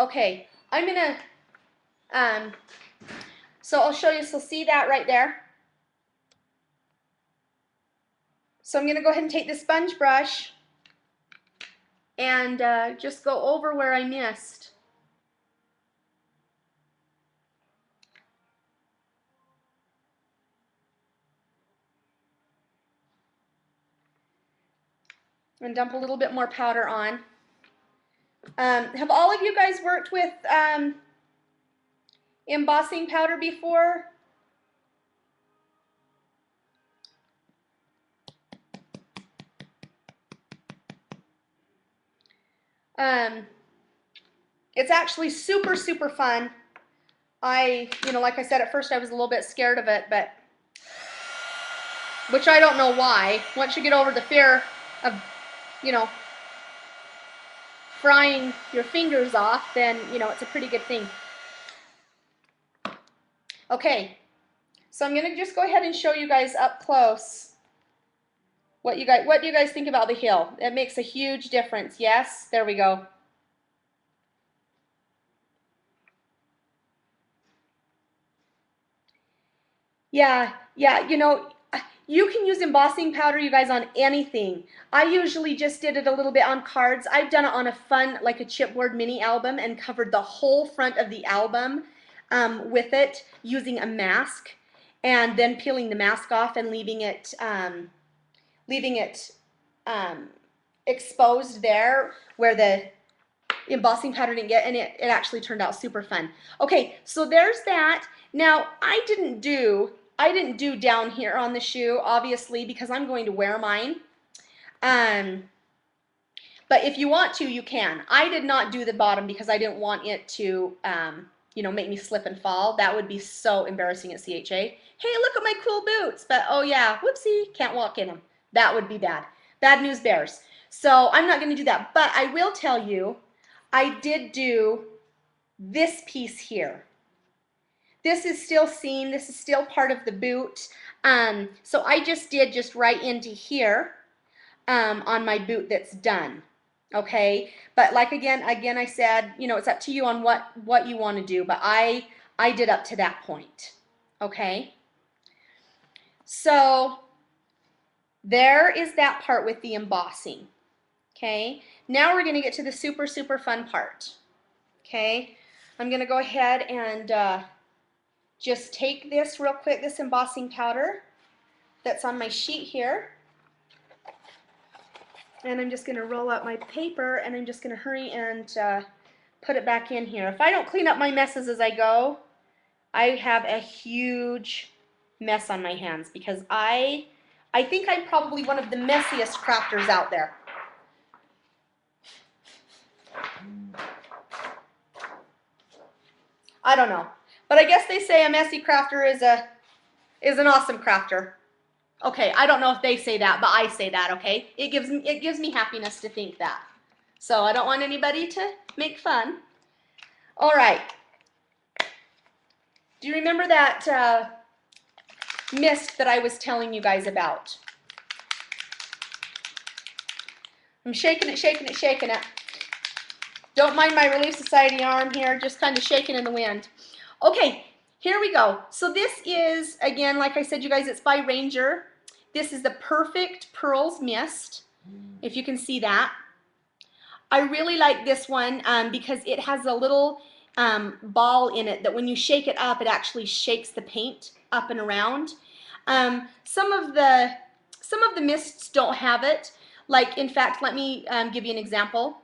A: Okay, I'm gonna, so I'll show you, so see that right there? So I'm gonna go ahead and take the sponge brush and just go over where I missed. And dump a little bit more powder on. Have all of you guys worked with embossing powder before? It's actually super, super fun. You know, like I said, at first I was a little bit scared of it, but, which I don't know why. Once you get over the fear of, you know, frying your fingers off, then, you know, it's a pretty good thing. Okay, so I'm gonna just go ahead and show you guys up close what do you guys think about the heel? It makes a huge difference. Yes, there we go. Yeah, you know, you can use embossing powder, you guys, on anything. I usually just did it a little bit on cards. I've done it on a fun, like a chipboard mini album, and covered the whole front of the album with it using a mask. and then peeling the mask off and leaving it exposed there where the embossing powder didn't get, and it actually turned out super fun. Okay, so there's that. Now I didn't do down here on the shoe, obviously, because I'm going to wear mine. But if you want to, you can. I did not do the bottom because I didn't want it to, you know, make me slip and fall. That would be so embarrassing at CHA. Hey, look at my cool boots, but oh yeah, whoopsie, can't walk in them. That would be bad. Bad news bears. So I'm not going to do that, but I will tell you, I did do this piece here. This is still seen. This is still part of the boot. So I just did just right into here on my boot that's done. Okay, but like again I said, you know, it's up to you on what you want to do, but I did up to that point. Okay, so there is that part with the embossing. Okay, now we're going to get to the super fun part. Okay, I'm going to go ahead and just take this real quick, this embossing powder that's on my sheet here, and I'm just going to roll out my paper, and I'm just going to hurry and put it back in here. If I don't clean up my messes as I go, I have a huge mess on my hands, because I think I'm probably one of the messiest crafters out there. I don't know, but I guess they say a messy crafter is an awesome crafter. Okay, I don't know if they say that, but I say that, okay? It gives me happiness to think that. So I don't want anybody to make fun. All right. Do you remember that mist that I was telling you guys about? I'm shaking it, shaking it, shaking it. Don't mind my Relief Society arm here, just kind of shaking in the wind. Okay, here we go. So this is, again, like I said, you guys, it's by Ranger. This is the Perfect Pearls Mist, if you can see that. I really like this one because it has a little ball in it that when you shake it up, it actually shakes the paint up and around. Some of the mists don't have it. Like, in fact, let me give you an example.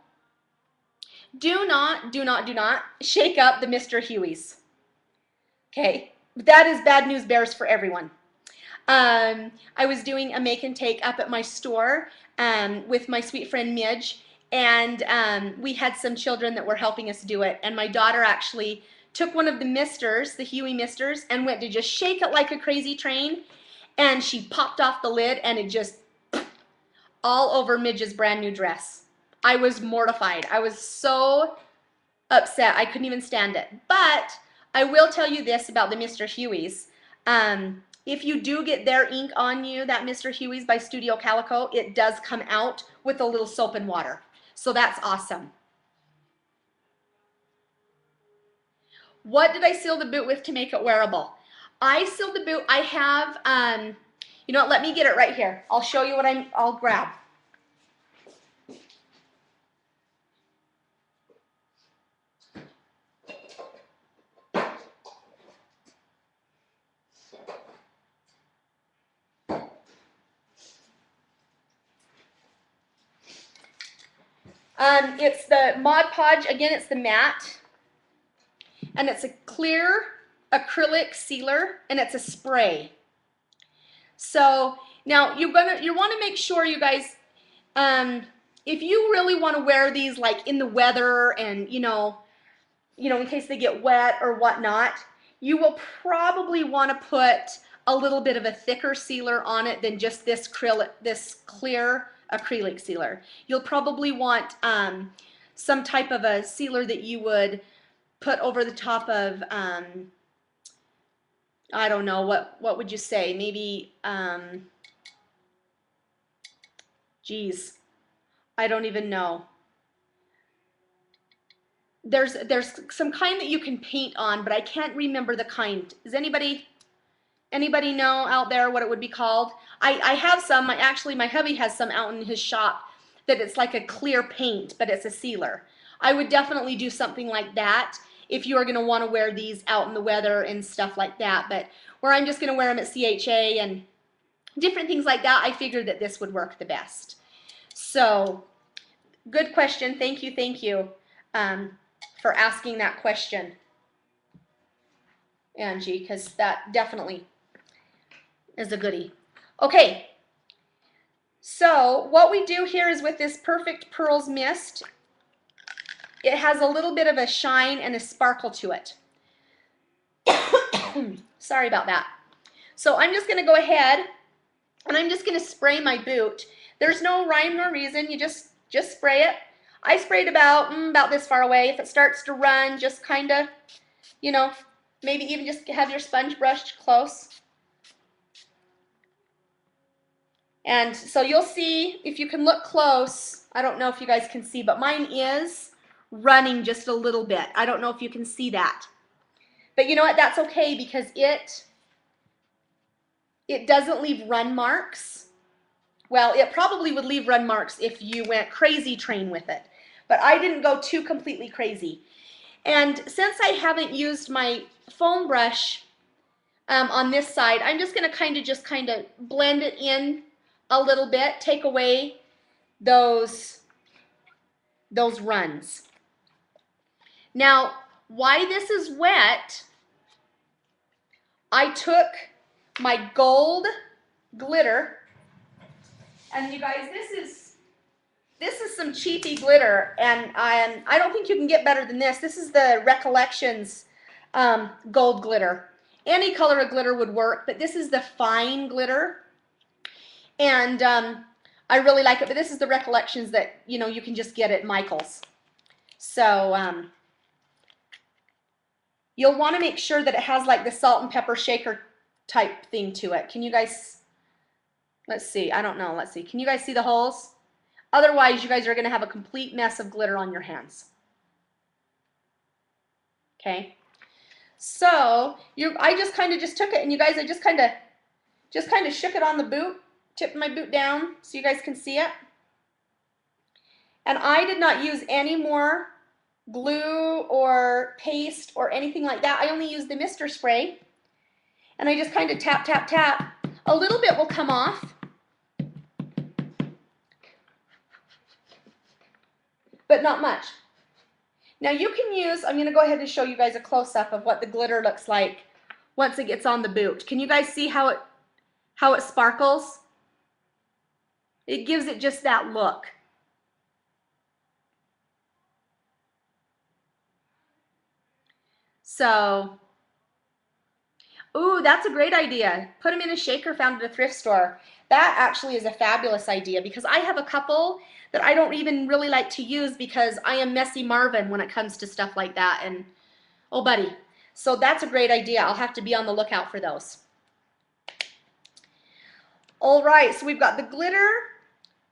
A: Do not shake up the Mr. Huey's. Okay, that is bad news bears for everyone. I was doing a make and take up at my store with my sweet friend Midge, and we had some children that were helping us do it, and my daughter actually took one of the misters, the Huey misters, and went to just shake it like a crazy train, and she popped off the lid, and it just all over Midge's brand new dress. I was mortified. I was so upset. I couldn't even stand it. But I will tell you this about the Mr. Huey's. If you do get their ink on you, that Mr. Huey's by Studio Calico, it does come out with a little soap and water. So that's awesome. What did I seal the boot with to make it wearable? I sealed the boot. I have, you know what, let me get it right here. I'll show you what I'll grab. It's the Mod Podge, again, it's the matte, and it's a clear acrylic sealer, and it's a spray. So now you want to make sure, you guys, if you really want to wear these like in the weather and you know in case they get wet or whatnot, you will probably want to put a little bit of a thicker sealer on it than just this clear acrylic sealer. You'll probably want some type of a sealer that you would put over the top of, I don't know, what would you say? Maybe, geez, I don't even know. There's some kind that you can paint on, but I can't remember the kind. Does anybody know out there what it would be called? I have some. Actually, my hubby has some out in his shop that it's like a clear paint, but it's a sealer. I would definitely do something like that if you are going to want to wear these out in the weather and stuff like that. But where I'm just going to wear them at CHA and different things like that, I figured that this would work the best. So, good question. Thank you for asking that question, Angie, because that definitely is a goodie. Okay, so what we do here is with this Perfect Pearls Mist, it has a little bit of a shine and a sparkle to it. Sorry about that. So I'm just going to go ahead and I'm just going to spray my boot. There's no rhyme nor reason. You just spray it. I sprayed about this far away. If it starts to run, just kind of, you know, maybe even just have your sponge brushed close. And so you'll see, if you can look close, I don't know if you guys can see, but mine is running just a little bit. I don't know if you can see that. But you know what? That's okay because it doesn't leave run marks. Well, it probably would leave run marks if you went crazy train with it. But I didn't go too completely crazy. And since I haven't used my foam brush on this side, I'm just going to kind of blend it in a little bit, take away those runs. Now, why this is wet, I took my gold glitter, and you guys, this is some cheapy glitter, and I don't think you can get better than this. This is the Recollections gold glitter. Any color of glitter would work, but this is the fine glitter, and I really like it. But this is the Recollections that you can just get at Michael's. So you'll want to make sure that it has like the salt and pepper shaker type thing to it. Can you guys? Let's see. I don't know. Let's see. Can you guys see the holes? Otherwise, you guys are going to have a complete mess of glitter on your hands. Okay. So I just kind of took it, and you guys, I just kind of shook it on the boot, tipped my boot down so you guys can see it. And I did not use any more glue or paste or anything like that. I only used the mister spray, and I just kind of tap, tap, tap. A little bit will come off, but not much. Now you can use, I'm going to go ahead and show you guys a close-up of what the glitter looks like once it gets on the boot. Can you guys see how it sparkles? It gives it just that look. So, ooh, that's a great idea. Put them in a shaker found at a thrift store. That actually is a fabulous idea because I have a couple that I don't even really like to use because I am Messy Marvin when it comes to stuff like that. And, oh buddy, so that's a great idea. I'll have to be on the lookout for those. All right, so we've got the glitter.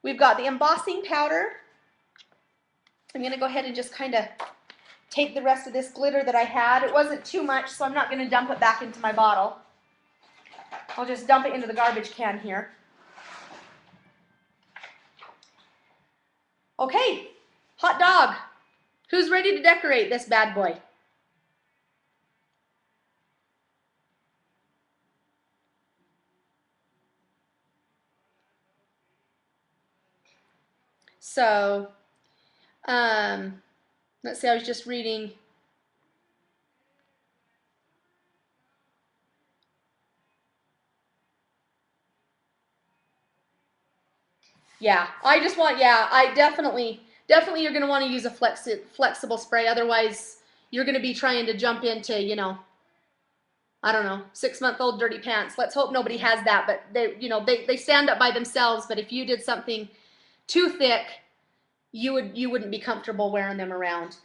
A: We've got the embossing powder. I'm going to go ahead and just kind of take the rest of this glitter that I had. It wasn't too much, so I'm not going to dump it back into my bottle. I'll just dump it into the garbage can here. Okay, hot dog. Who's ready to decorate this bad boy? So, let's see, I was just reading. Yeah, I definitely you're going to want to use a flexible spray. Otherwise, you're going to be trying to jump into, I don't know, 6-month-old dirty pants. Let's hope nobody has that, but they stand up by themselves. But if you did something too thick, you wouldn't be comfortable wearing them around.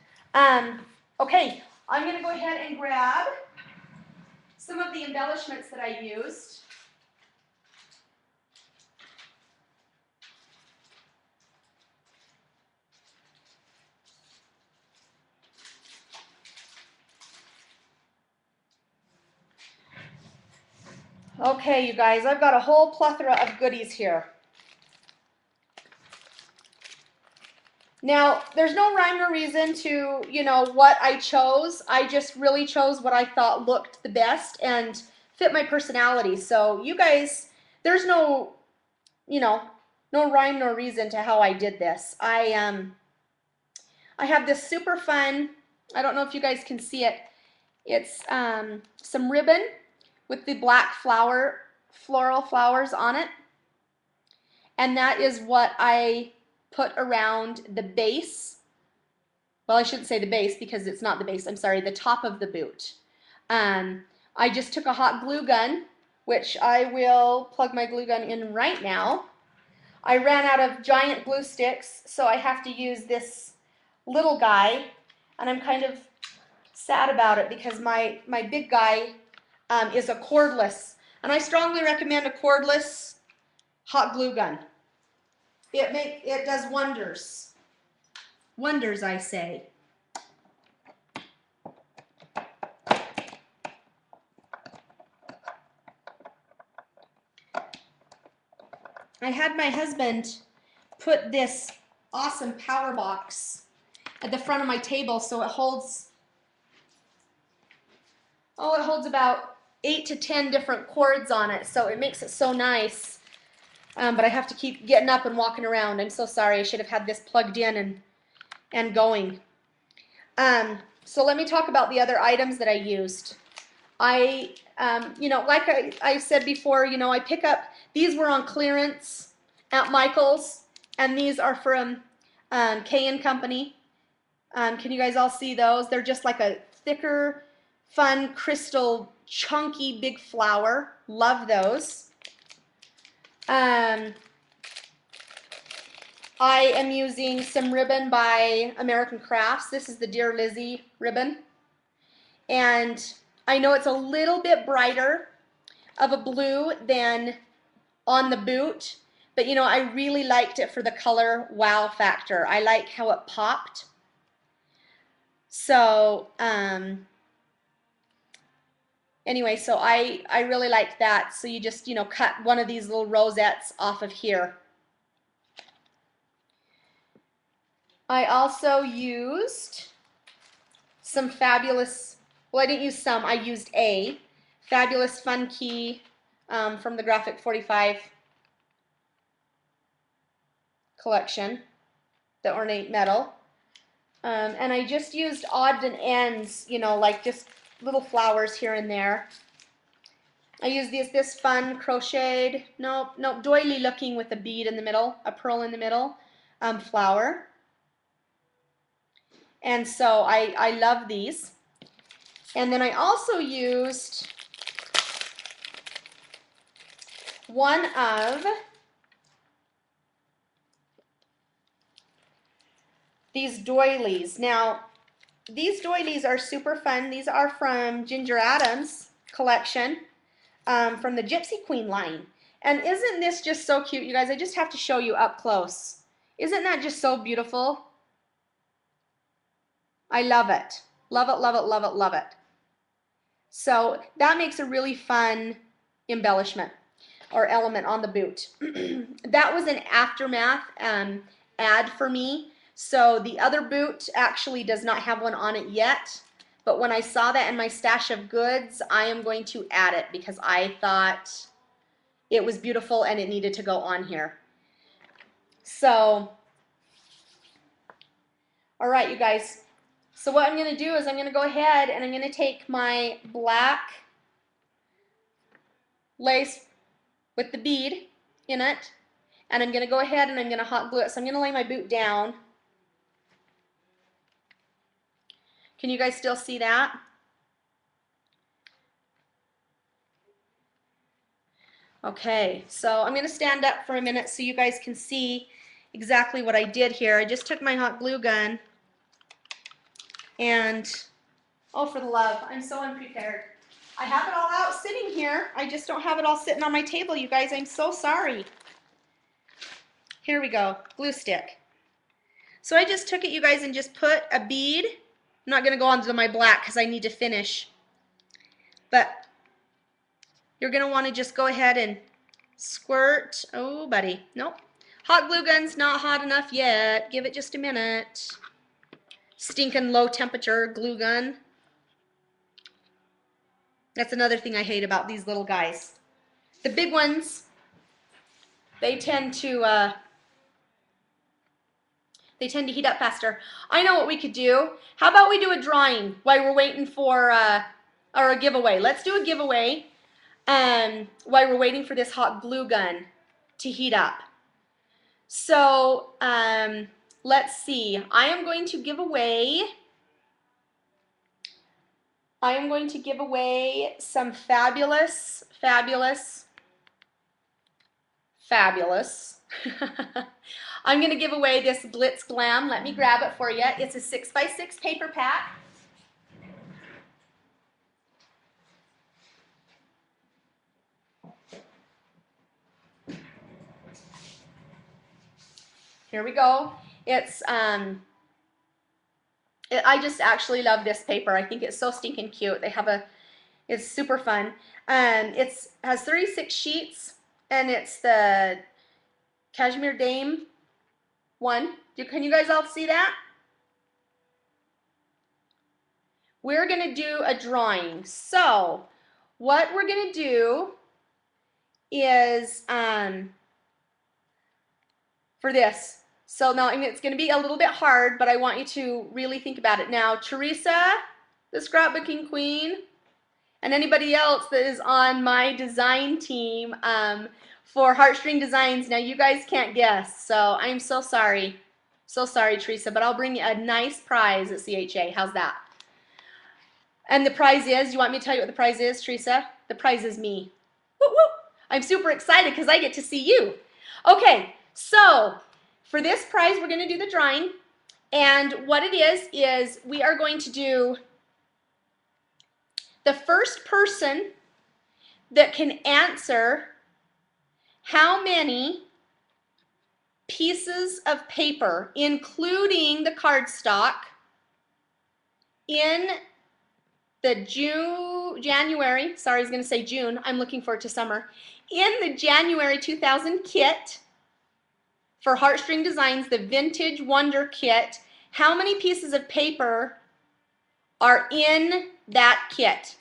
A: Okay, I'm going to go ahead and grab some of the embellishments that I used. Okay, you guys, I've got a whole plethora of goodies here. Now, there's no rhyme or reason to, what I chose. I just really chose what I thought looked the best and fit my personality. So you guys, there's no, you know, no rhyme nor reason to how I did this. I have this super fun, I don't know if you guys can see it. It's some ribbon with the black floral flowers on it. And that is what I put around the base. Well, I shouldn't say the base because it's not the base. I'm sorry, the top of the boot. I just took a hot glue gun, which I will plug my glue gun in right now. I ran out of giant glue sticks, so I have to use this little guy, and I'm kind of sad about it because my big guy is a cordless, and I strongly recommend a cordless hot glue gun. It does wonders. Wonders, I say. I had my husband put this awesome power box at the front of my table so it holds, it holds about 8 to 10 different cords on it, so it makes it so nice. But I have to keep getting up and walking around. I'm so sorry. I should have had this plugged in and going. So let me talk about the other items that I used. You know, like I said before, you know, I pick up, these were on clearance at Michael's, and these are from K & Company. Can you guys all see those? They're just like a thicker, fun, crystal, chunky, big flower. Love those. I am using some ribbon by American Crafts. This is the Dear Lizzie ribbon. And I know it's a little bit brighter of a blue than on the boot, but you know, I really liked it for the color wow factor. I like how it popped. So, anyway, so I really like that. So you just, you know, cut one of these little rosettes off of here. I also used some fabulous, well, I didn't use some, I used a fabulous fun key from the Graphic 45 collection, the ornate metal. And I just used odds and ends, you know, like just little flowers here and there. I used this fun crocheted, no doily looking with a bead in the middle, a pearl in the middle, flower. And so I love these. And then I also used one of these doilies. Now, these doilies are super fun. These are from Ginger Adams' collection, from the Gypsy Queen line. And isn't this just so cute, you guys? I just have to show you up close. Isn't that just so beautiful? I love it. Love it, love it, love it, love it. So that makes a really fun embellishment or element on the boot. That was an aftermath ad for me. So the other boot actually does not have one on it yet. But when I saw that in my stash of goods, I am going to add it because I thought it was beautiful and it needed to go on here. So, all right, you guys. So what I'm going to do is I'm going to go ahead and I'm going to take my black lace with the bead in it, and I'm going to go ahead and I'm going to hot glue it. So I'm going to lay my boot down. Can you guys still see that? Okay, so I'm going to stand up for a minute so you guys can see exactly what I did here. I just took my hot glue gun and, oh, for the love, I'm so unprepared. I have it all out sitting here. I just don't have it all sitting on my table, you guys. I'm so sorry. Here we go, glue stick. So I just took it, you guys, and just put a bead. I'm not going to go onto my black because I need to finish. But you're going to want to just go ahead and squirt. Oh, buddy. Nope. Hot glue gun's not hot enough yet. Give it just a minute. Stinking low temperature glue gun. That's another thing I hate about these little guys. The big ones, they tend to heat up faster. I know what we could do. How about we do a drawing while we're waiting for, or a giveaway. Let's do a giveaway while we're waiting for this hot glue gun to heat up. So let's see. I am going to give away some fabulous. I'm going to give away this Glitz Glam. Let me grab it for you. It's a 6x6 paper pack. Here we go. It's I just actually love this paper. I think it's so stinking cute. It's super fun. It has 36 sheets, and it's the Cashmere Dame one. Can you guys all see that? We're going to do a drawing. So what we're going to do is for this. So now it's going to be a little bit hard, but I want you to really think about it. Now, Teresa, the scrapbooking queen, and anybody else that is on my design team for Heartstring Designs, now you guys can't guess, so I'm so sorry. So sorry, Teresa, but I'll bring you a nice prize at CHA. How's that? And the prize is, you want me to tell you what the prize is, Teresa? The prize is me. Woo woo! I'm super excited because I get to see you. Okay, so for this prize, we're going to do the drawing. And what it is we are going to do the first person that can answer how many pieces of paper, including the cardstock, in the January, sorry, I was going to say June, I'm looking forward to summer, in the January 2000 kit for Heartstring Designs, the Vintage Wonder Kit, how many pieces of paper are in that kit?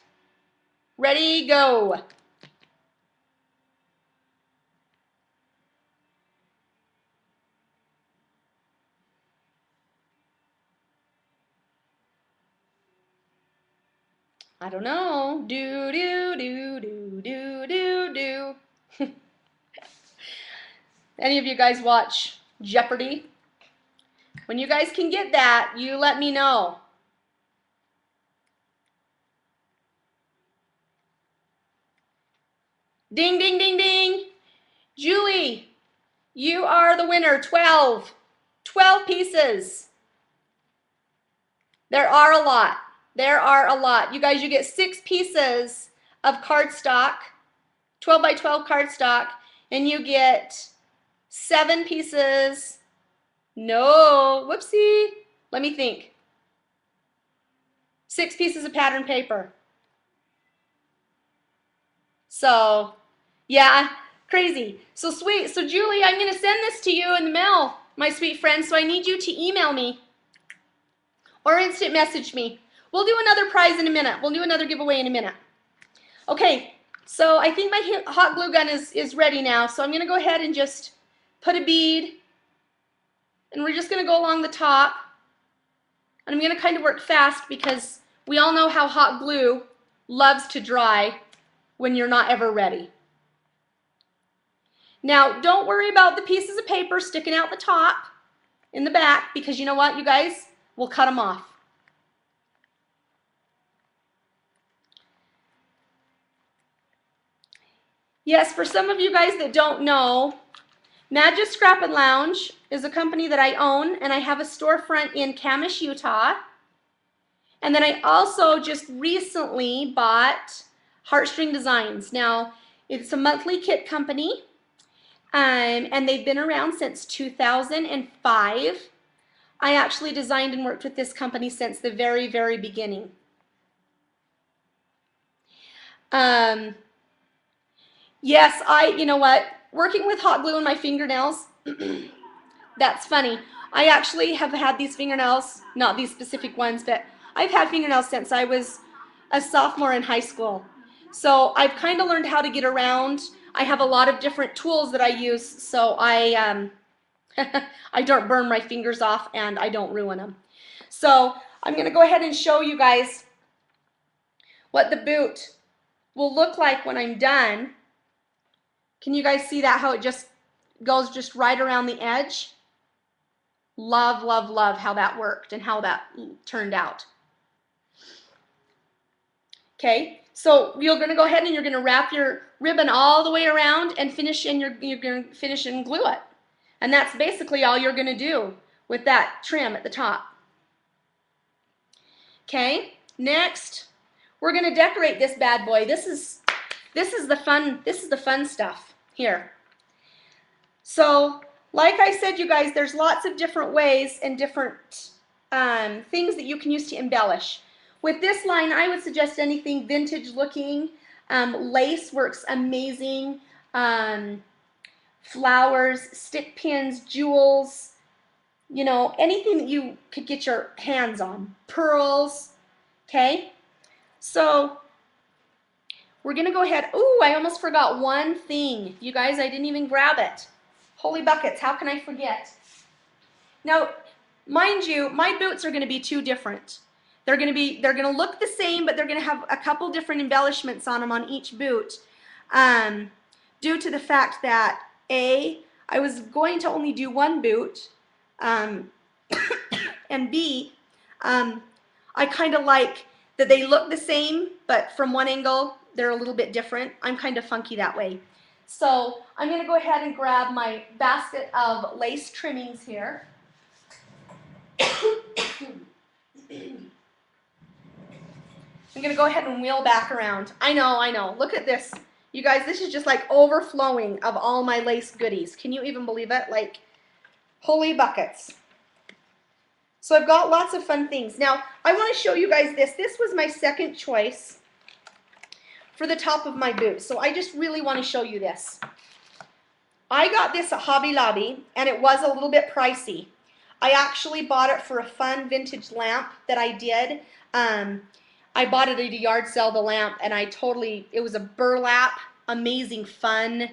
A: Ready, go. I don't know. Do, do, do, do, do, do, do. Any of you guys watch Jeopardy? When you guys can get that, you let me know. Ding, ding, ding, ding. Julie, you are the winner. 12. 12 pieces. There are a lot. There are a lot. You guys, you get 6 pieces of cardstock, 12 by 12 cardstock, and you get 7 pieces. No, whoopsie. Let me think. 6 pieces of pattern paper. So, yeah, crazy. So sweet. So Julie, I'm going to send this to you in the mail, my sweet friend. So I need you to email me or instant message me. We'll do another prize in a minute. We'll do another giveaway in a minute. Okay, so I think my hot glue gun is ready now. So I'm going to go ahead and just put a bead. And we're just going to go along the top. And I'm going to kind of work fast because we all know how hot glue loves to dry when you're not ever ready. Now, don't worry about the pieces of paper sticking out the top in the back because you know what, you guys? We'll cut them off. Yes, for some of you guys that don't know, Magic Scrap and Lounge is a company that I own, and I have a storefront in Camish, Utah. And then I also just recently bought Heartstring Designs. Now, it's a monthly kit company, and they've been around since 2005. I actually designed and worked with this company since the very, very beginning. Yes, you know what, working with hot glue on my fingernails, that's funny. I actually have had these fingernails, not these specific ones, but I've had fingernails since I was a sophomore in high school. So I've kind of learned how to get around. I have a lot of different tools that I use, so I I don't burn my fingers off and I don't ruin them. So I'm going to go ahead and show you guys what the boot will look like when I'm done. Can you guys see that, how it just goes just right around the edge? Love, love, love how that worked and how that turned out. Okay, so you're going to go ahead and you're going to wrap your ribbon all the way around and finish, and you're going to finish and glue it. And that's basically all you're going to do with that trim at the top. Okay, next we're going to decorate this bad boy. This is the fun stuff here. So, like I said, you guys, there's lots of different ways and different things that you can use to embellish. With this line, I would suggest anything vintage looking. Lace works amazing. Flowers, stick pins, jewels, you know, anything that you could get your hands on. Pearls, okay? So we're going to go ahead. Ooh, I almost forgot one thing. You guys, I didn't even grab it. Holy buckets, how can I forget? Now, mind you, my boots are going to be two different. They're going to look the same, but they're going to have a couple different embellishments on them on each boot, due to the fact that A, I was going to only do one boot, and B, I kind of like that they look the same, but from one angle, they're a little bit different. I'm kind of funky that way. So I'm going to go ahead and grab my basket of lace trimmings here. I'm going to go ahead and wheel back around. I know. Look at this. You guys, this is just like overflowing of all my lace goodies. Can you even believe it? Like, holy buckets. So I've got lots of fun things. Now, I want to show you guys this. This was my second choice for the top of my boot. So I just really want to show you this. I got this at Hobby Lobby, and it was a little bit pricey. I actually bought it for a fun vintage lamp that I did. I bought it at a yard sale, the lamp, and it was a burlap, amazing, fun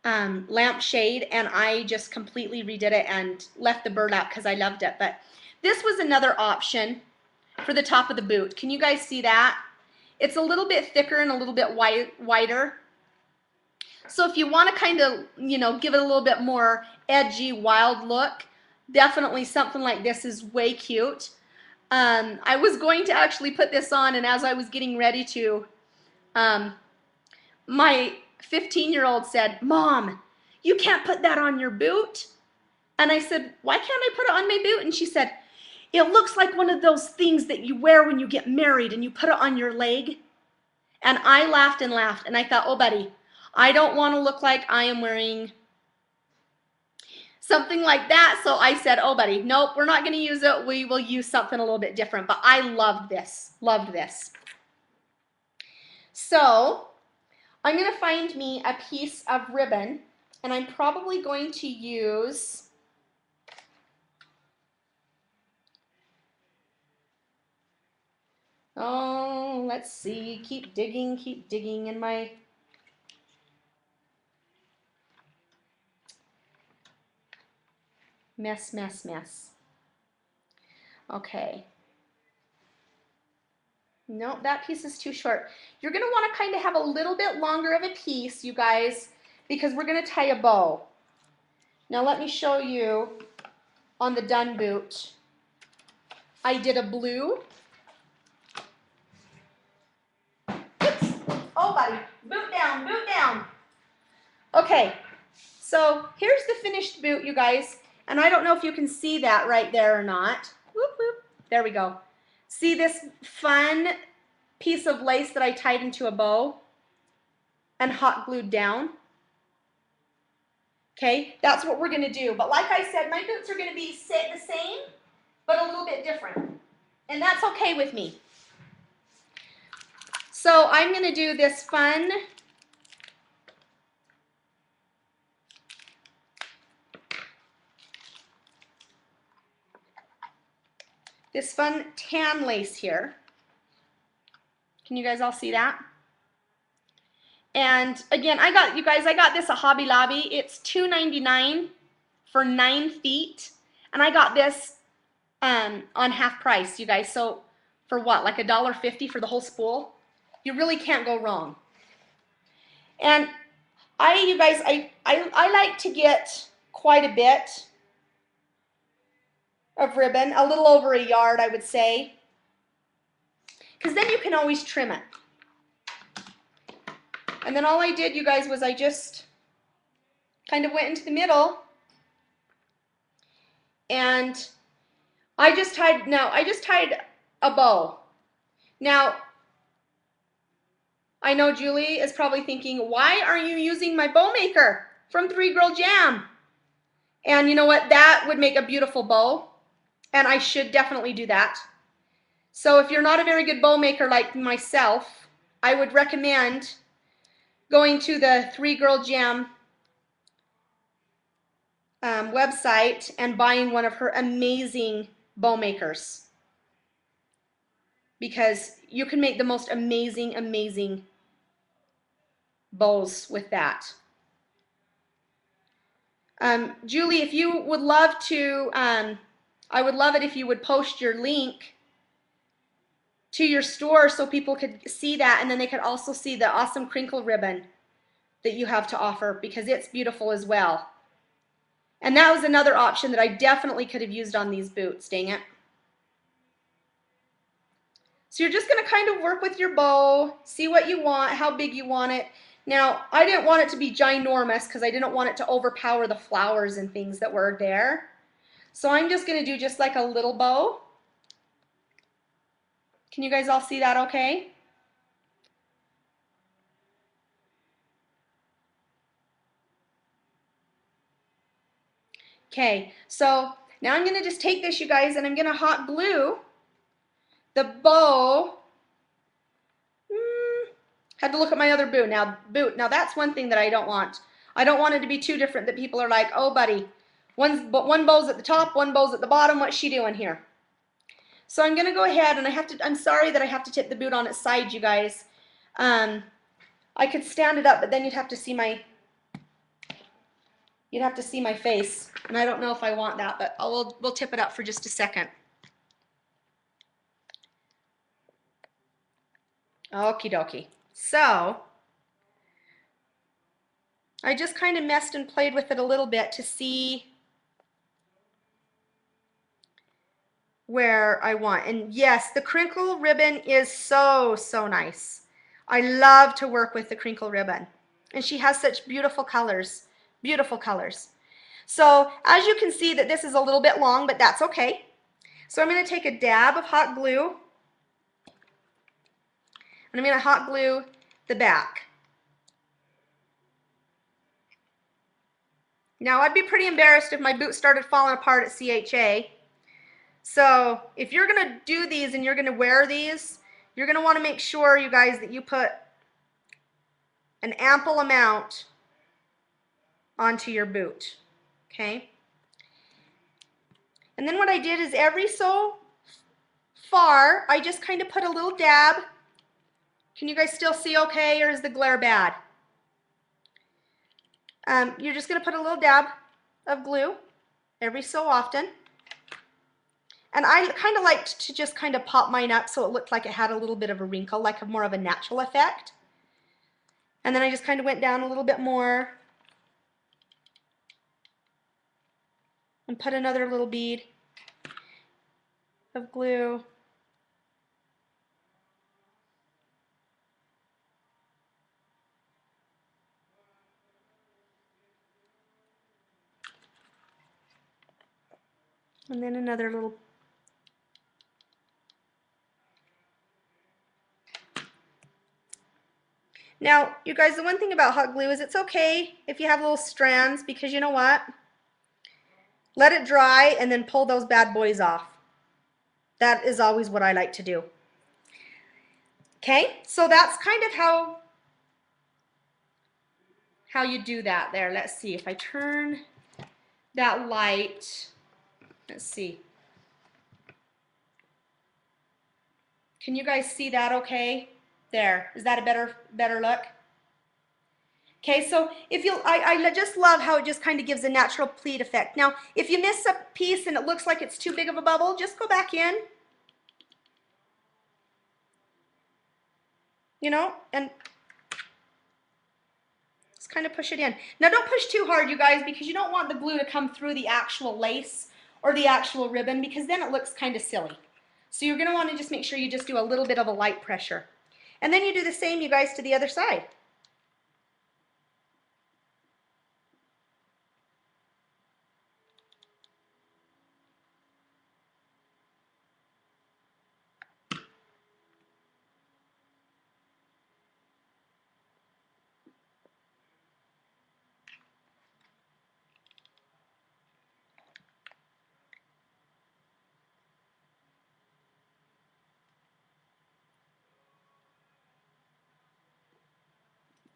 A: lamp shade, and I just completely redid it and left the burlap because I loved it. But this was another option for the top of the boot. Can you guys see that? It's a little bit thicker and a little bit wider. So if you want to kind of, you know, give it a little bit more edgy, wild look, definitely something like this is way cute. I was going to actually put this on, and as I was getting ready to, my 15-year-old said, "Mom, you can't put that on your boot." And I said, "Why can't I put it on my boot?" And she said, "It looks like one of those things that you wear when you get married and you put it on your leg." And I laughed and laughed, and I thought, oh, buddy, I don't want to look like I am wearing something like that. So I said, oh, buddy, nope, we're not going to use it. We will use something a little bit different. But I loved this, loved this. So I'm going to find me a piece of ribbon, and I'm probably going to use let's see, keep digging in my mess. Okay. No, that piece is too short. You're going to want to kind of have a little bit longer of a piece, you guys, because we're going to tie a bow. Now let me show you on the done boot. I did a blue. Oops. Oh, buddy. Boot down, boot down. Okay, so here's the finished boot, you guys. And I don't know if you can see that right there or not. Whoop, whoop. There we go. See this fun piece of lace that I tied into a bow and hot glued down? Okay, that's what we're going to do. But like I said, my boots are going to be the same, but a little bit different. And that's okay with me. So I'm going to do this fun tan lace here. Can you guys all see that? And again, I got this at Hobby Lobby. It's $2.99 for 9 feet. And I got this on half price, you guys. So for what, like $1.50 for the whole spool? You really can't go wrong. And you guys, I like to get quite a bit of ribbon, a little over a yard, I would say, because then you can always trim it. And then all I did, you guys, was I just kind of went into the middle and I just tied a bow. Now, I know Julie is probably thinking, why are you using my bow maker from 3 Girl Jam? And you know what? That would make a beautiful bow, and I should definitely do that. So if you're not a very good bow maker like myself, I would recommend going to the 3 Girl Jam website and buying one of her amazing bow makers, because you can make the most amazing bows with that. Julie, if you would love to, I would love it if you would post your link to your store so people could see that, and then they could also see the awesome crinkle ribbon that you have to offer, because it's beautiful as well. And that was another option that I definitely could have used on these boots, dang it. So you're just going to kind of work with your bow, see what you want, how big you want it. Now, I didn't want it to be ginormous because I didn't want it to overpower the flowers and things that were there. So I'm just going to do just like a little bow. Can you guys all see that okay? Okay, so now I'm going to just take this, you guys, and I'm going to hot glue the bow. Had to look at my other boot. Now that's one thing that I don't want. I don't want it to be too different that people are like, oh buddy, one bow's at the top, one bow's at the bottom, what's she doing here? So I'm gonna go ahead and I'm sorry that I have to tip the boot on its side, you guys. I could stand it up, but then you'd have to see my face, and I don't know if I want that, but we'll tip it up for just a second. Okie dokie. So I just kind of messed and played with it a little bit to see where I want. And yes, the crinkle ribbon is so nice. I love to work with the crinkle ribbon. And she has such beautiful colors. Beautiful colors. So as you can see that this is a little bit long, but that's okay. So I'm going to take a dab of hot glue. And I'm going to hot glue the back. Now I'd be pretty embarrassed if my boot started falling apart at CHA. So if you're going to do these and you're going to wear these, you're going to want to make sure, you guys, that you put an ample amount onto your boot. Okay? And then what I did is every so far, I just kind of put a little dab. Can you guys still see okay, or is the glare bad? You're just going to put a little dab of glue every so often. And I kind of liked to just kind of pop mine up so it looked like it had a little bit of a wrinkle, like more of a natural effect. And then I just kind of went down a little bit more and put another little bead of glue. And then another little. Now, you guys, the one thing about hot glue is it's okay if you have little strands, because you know what? Let it dry and then pull those bad boys off. That is always what I like to do. Okay, so that's kind of how you do that there. Let's see, if I turn that light, let's see. Can you guys see that okay? There, is that a better look? Okay, so if you, I just love how it just kind of gives a natural pleat effect. Now, if you miss a piece and it looks like it's too big of a bubble, just go back in, you know, and just kind of push it in. Now, don't push too hard, you guys, because you don't want the glue to come through the actual lace or the actual ribbon, because then it looks kind of silly. So you're going to want to just make sure you just do a little bit of a light pressure. And then you do the same, you guys, to the other side.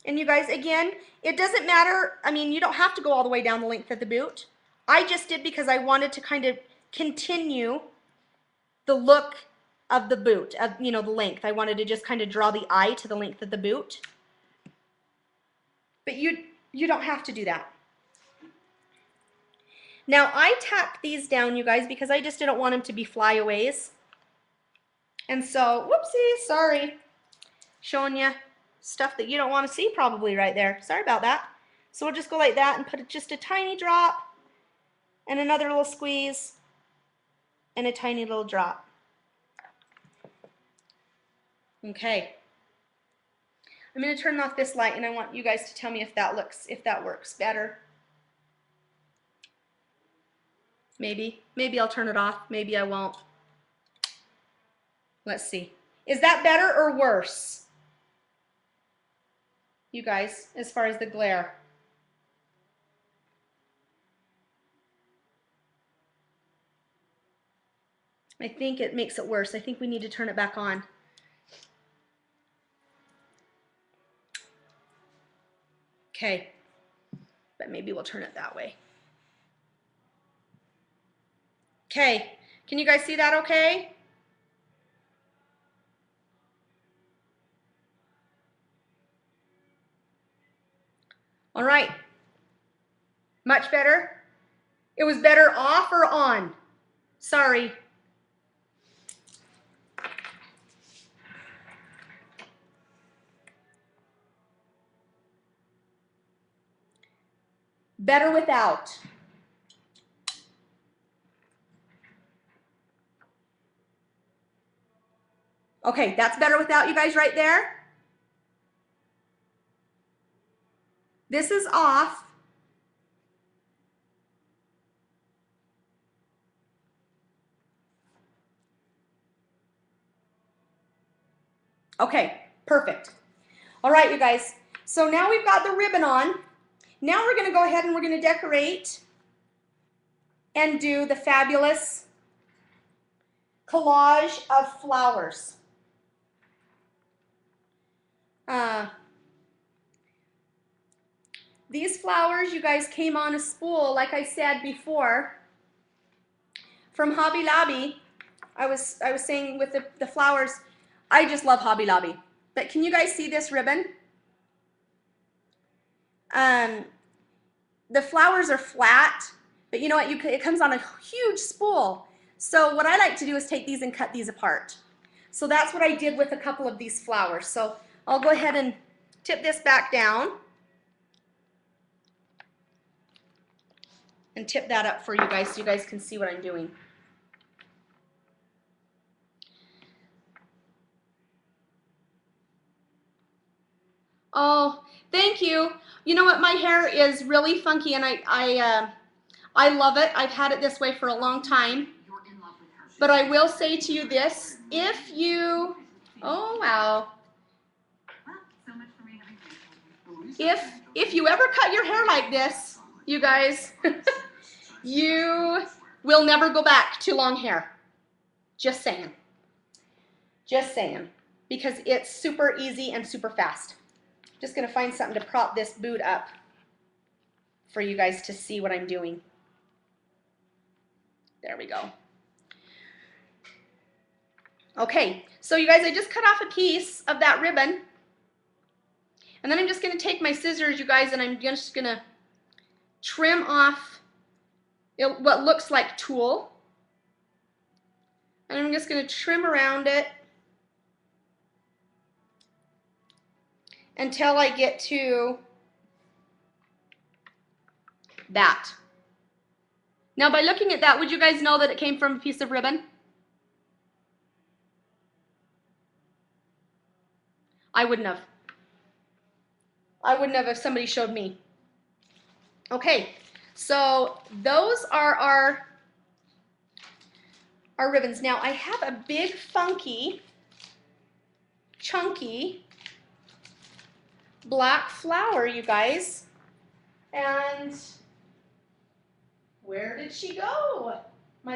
A: And you guys, again, it doesn't matter. I mean, you don't have to go all the way down the length of the boot. I just did because I wanted to kind of continue the look of the boot, of, you know, the length. I wanted to just kind of draw the eye to the length of the boot. But you don't have to do that. Now, I tack these down, you guys, because I just didn't want them to be flyaways. And so, whoopsie, sorry. Showing you stuff that you don't want to see probably right there. Sorry about that. So we'll just go like that and put just a tiny drop and another little squeeze and a tiny little drop. Okay. I'm going to turn off this light and I want you guys to tell me if that works better. Maybe I'll turn it off. Maybe I won't. Let's see. Is that better or worse? You guys, as far as the glare. I think it makes it worse. I think we need to turn it back on. Okay, but maybe we'll turn it that way. Okay, can you guys see that okay? All right, much better? It was better off or on? Sorry. Better without. Okay, that's better without, you guys, right there. This is off. Okay, perfect. All right, you guys. So now we've got the ribbon on. Now we're going to go ahead and we're going to decorate and do the fabulous collage of flowers. These flowers, you guys, came on a spool, like I said before, from Hobby Lobby. I was saying with the flowers, I just love Hobby Lobby. But can you guys see this ribbon? The flowers are flat, but you know what? It comes on a huge spool. So what I like to do is take these and cut these apart. So that's what I did with a couple of these flowers. So I'll go ahead and tip this back down and tip that up for you guys so you guys can see what I'm doing. Oh, thank you. You know what? My hair is really funky and I love it. I've had it this way for a long time. But I will say to you this, if you, oh wow. If you ever cut your hair like this, you guys, you will never go back to long hair. Just saying. Just saying. Because it's super easy and super fast. Just going to find something to prop this boot up for you guys to see what I'm doing. There we go. Okay, so you guys, I just cut off a piece of that ribbon. And then I'm just going to take my scissors, you guys, and I'm just going to trim off what looks like tulle. And I'm just going to trim around it until I get to that. Now, by looking at that, would you guys know that it came from a piece of ribbon? I wouldn't have. I wouldn't have if somebody showed me. Okay, so those are our ribbons. Now, I have a big, funky, chunky black flower, you guys. And where did she go? My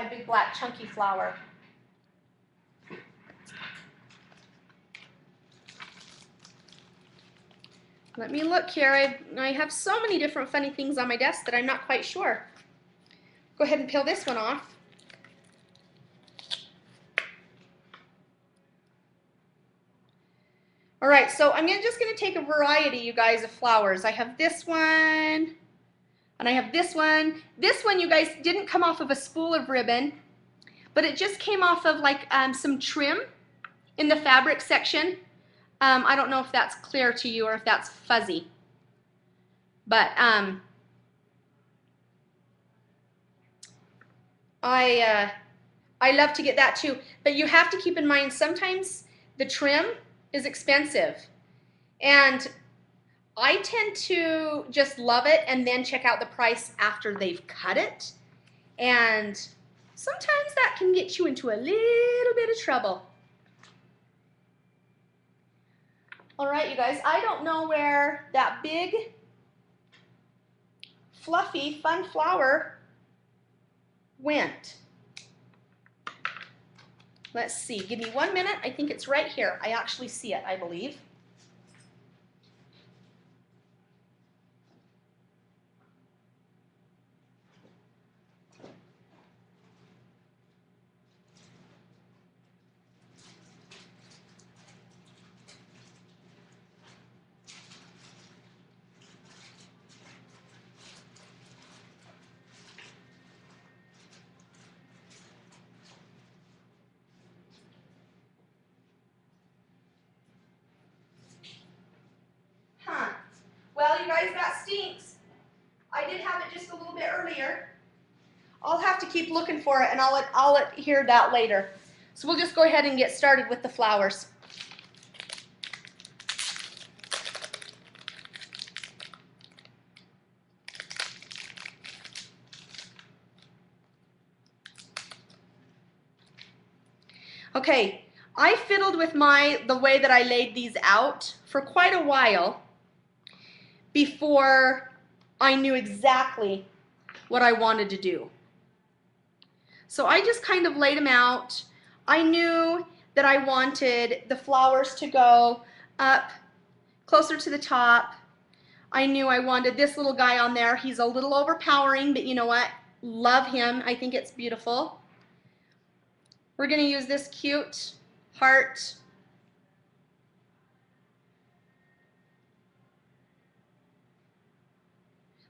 A: big black chunky flower. Let me look here. I have so many different funny things on my desk that I'm not quite sure. Go ahead and peel this one off. All right, so I'm just going to take a variety, you guys, of flowers. I have this one, and I have this one. This one, you guys, didn't come off of a spool of ribbon, but it just came off of like some trim in the fabric section. I don't know if that's clear to you or if that's fuzzy, but I love to get that too. But you have to keep in mind sometimes the trim is expensive, and I tend to just love it and then check out the price after they've cut it, and sometimes that can get you into a little bit of trouble. All right, you guys, I don't know where that big, fluffy, fun flower went. Let's see. Give me 1 minute. I think it's right here. I actually see it, I believe. Well, you guys, that stinks. I did have it just a little bit earlier. I'll have to keep looking for it, and I'll hear that later. So we'll just go ahead and get started with the flowers. Okay, I fiddled with the way that I laid these out for quite a while before I knew exactly what I wanted to do. So I just kind of laid them out. I knew that I wanted the flowers to go up closer to the top. I knew I wanted this little guy on there. He's a little overpowering, but you know what? Love him. I think it's beautiful. We're going to use this cute heart.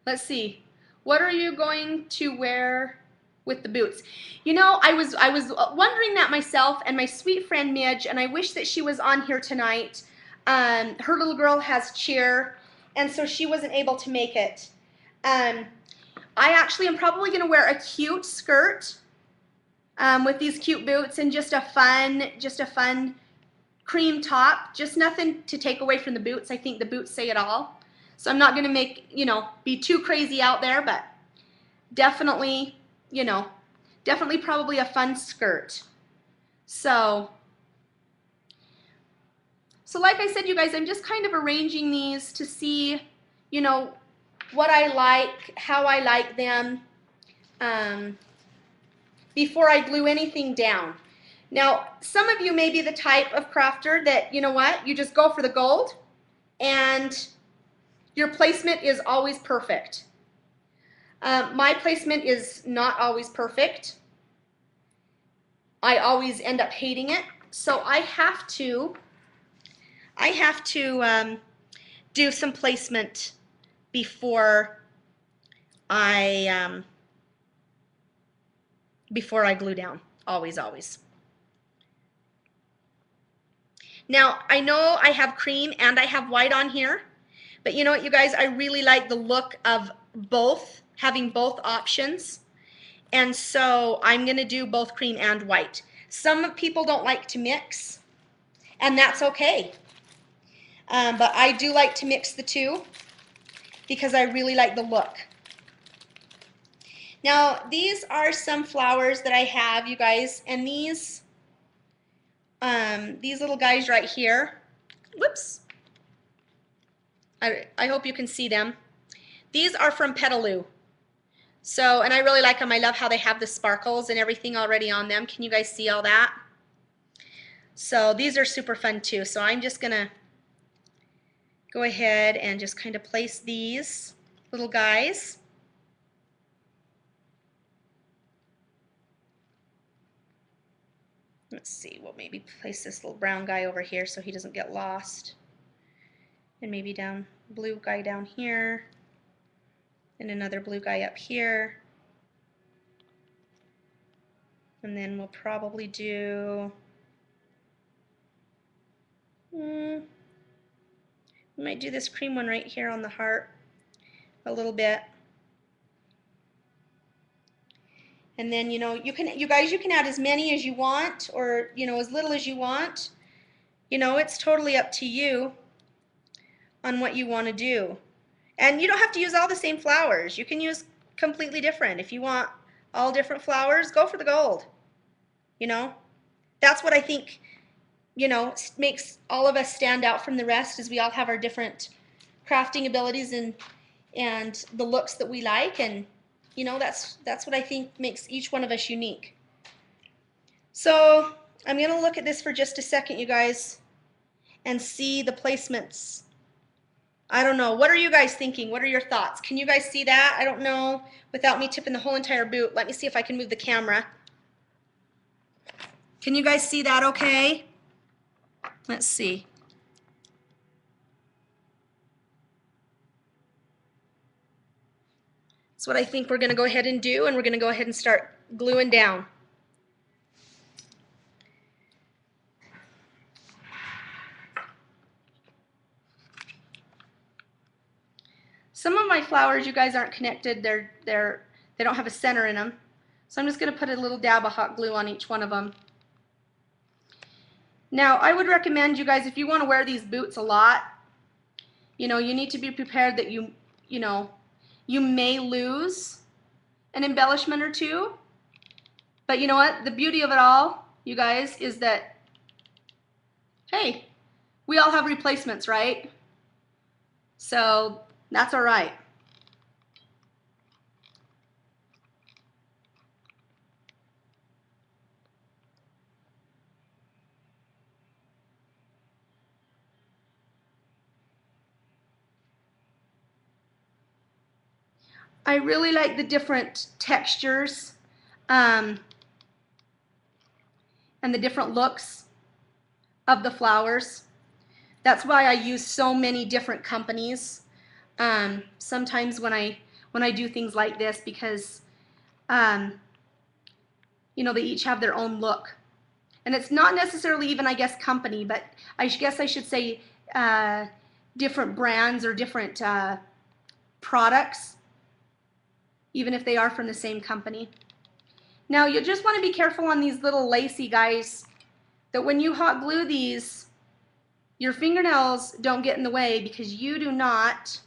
A: Let's see. What are you going to wear with the boots? You know, I was wondering that myself, and my sweet friend Midge, and I wish that she was on here tonight. Her little girl has cheer, and so she wasn't able to make it. I actually am probably going to wear a cute skirt with these cute boots and just a fun cream top. Just nothing to take away from the boots. I think the boots say it all. So I'm not going to make, be too crazy out there, but definitely, definitely probably a fun skirt. So like I said, you guys, I'm just kind of arranging these to see, what I like, how I like them, before I glue anything down. Now, some of you may be the type of crafter that, you just go for the gold, and your placement is always perfect. My placement is not always perfect. I always end up hating it. So I have to do some placement before I glue down. Always, always. Now, I know I have cream and I have white on here, but you know what, you guys, I really like the look of both, having both options. And so I'm gonna do both cream and white. Some people don't like to mix, and that's okay. But I do like to mix the two because I really like the look. Now, these are some flowers that I have, you guys, and these little guys right here, whoops, I hope you can see them. These are from Petaloo. So, and I really like them. I love how they have the sparkles and everything already on them. Can you guys see all that? So these are super fun too. So I'm just gonna go ahead and just kind of place these little guys. Let's see, we'll maybe place this little brown guy over here so he doesn't get lost. And maybe down, blue guy down here. And another blue guy up here. And then we'll probably do, we might do this cream one right here on the heart a little bit. And then, you know, you guys can add as many as you want, or, you know, as little as you want. You know, it's totally up to you on what you want to do. And you don't have to use all the same flowers. You can use completely different. If you want all different flowers, go for the gold. You know, that's what I think, you know, makes all of us stand out from the rest, is we all have our different crafting abilities and the looks that we like, and you know, that's what I think makes each one of us unique. So I'm going to look at this for just a second, you guys, and see the placements. I don't know. What are you guys thinking? What are your thoughts? Can you guys see that? I don't know. Without me tipping the whole entire boot. Let me see if I can move the camera. Can you guys see that okay? Let's see. That's what I think we're going to go ahead and do, and we're going to go ahead and start gluing down. Some of my flowers, you guys, aren't connected. They don't have a center in them. So I'm just going to put a little dab of hot glue on each one of them. Now, I would recommend, you guys, if you want to wear these boots a lot, you know, you need to be prepared that you may lose an embellishment or two. But you know what? The beauty of it all, you guys, is that, hey, we all have replacements, right? So that's all right. I really like the different textures and the different looks of the flowers. That's why I use so many different companies sometimes when I do things like this, because you know, they each have their own look. And it's not necessarily even, I guess, company, but I guess I should say different brands or different products, even if they are from the same company. Now, you just want to be careful on these little lacy guys, that when you hot glue these, your fingernails don't get in the way, because you do not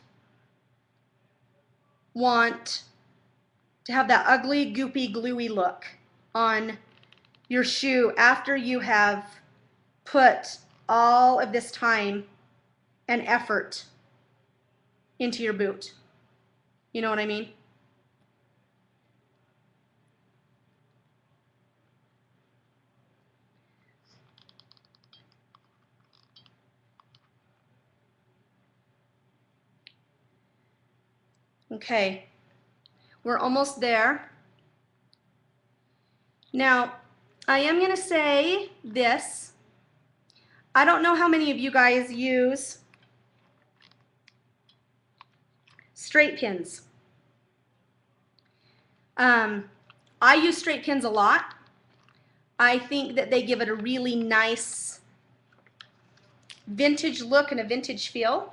A: want to have that ugly, goopy, gluey look on your shoe after you have put all of this time and effort into your boot. You know what I mean? Okay, we're almost there. Now, I am going to say this. I don't know how many of you guys use straight pins. I use straight pins a lot. I think that they give it a really nice vintage look and a vintage feel.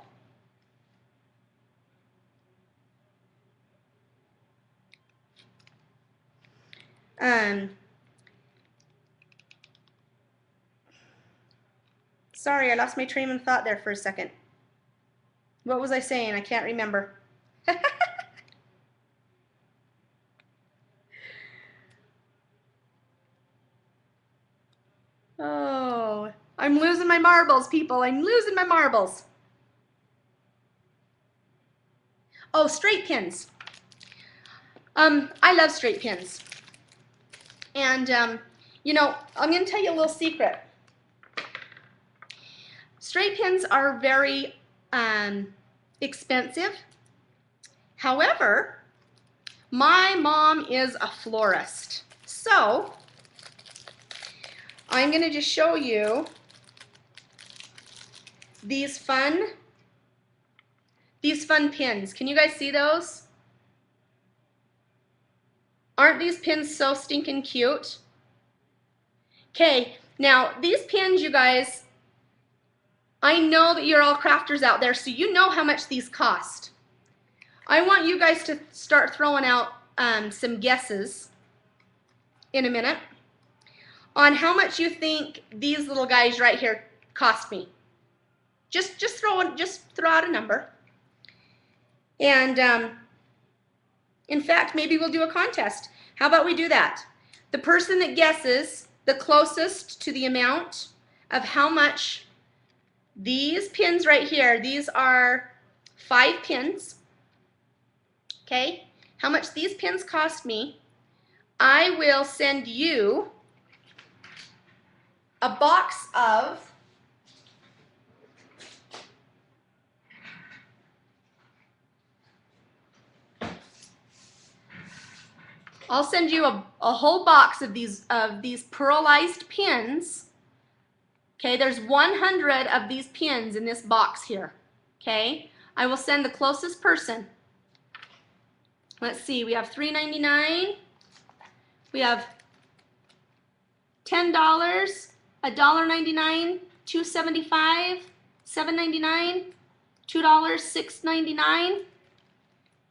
A: Sorry, I lost my train of thought there for a second. What was I saying? I can't remember. Oh, I'm losing my marbles, people. I'm losing my marbles. Oh, straight pins. I love straight pins. And, you know, I'm going to tell you a little secret. Straight pins are very expensive. However, my mom is a florist. So, I'm going to just show you these fun pins. Can you guys see those? Aren't these pins so stinking cute? Okay, now these pins, you guys, I know that you're all crafters out there, so you know how much these cost. I want you guys to start throwing out some guesses in a minute on how much you think these little guys right here cost me. Just throw out a number. And in fact, maybe we'll do a contest. How about we do that? The person that guesses the closest to the amount of how much these pins right here, these are 5 pins, okay? How much these pins cost me, I will send you a box of I'll send you a whole box of these pearlized pins. Okay, there's 100 of these pins in this box here. Okay, I will send the closest person. Let's see, we have $3.99. We have $10, $1.99, $2.75, $7.99, $2, $6.99.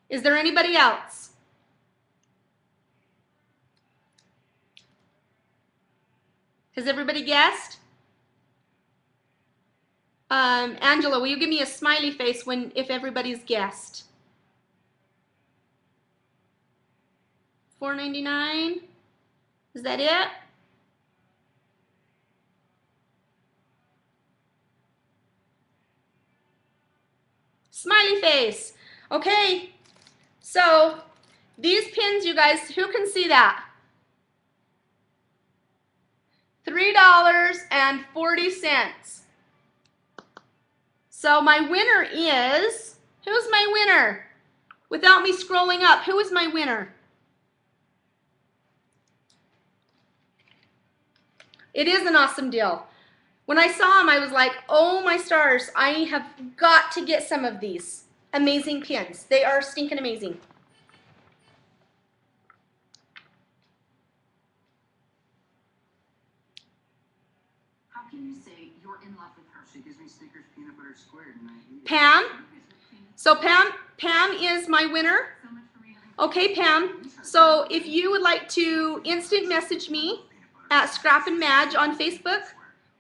A: Is there anybody else? Has everybody guessed? Angela, will you give me a smiley face if everybody's guessed? $4.99. Is that it? Smiley face. Okay. So these pins, you guys, who can see that? $3.40. So my winner is, who's my winner? Without me scrolling up, who is my winner? It is an awesome deal. When I saw them, I was like, oh my stars, I have got to get some of these amazing pins. They are stinking amazing.
B: How can you say you're in love with her? She gives me Snickers peanut butter squared and I eat it.
A: Pam? So Pam is my winner. Okay, Pam. So if you would like to instant message me at Scrappin' Madge on Facebook,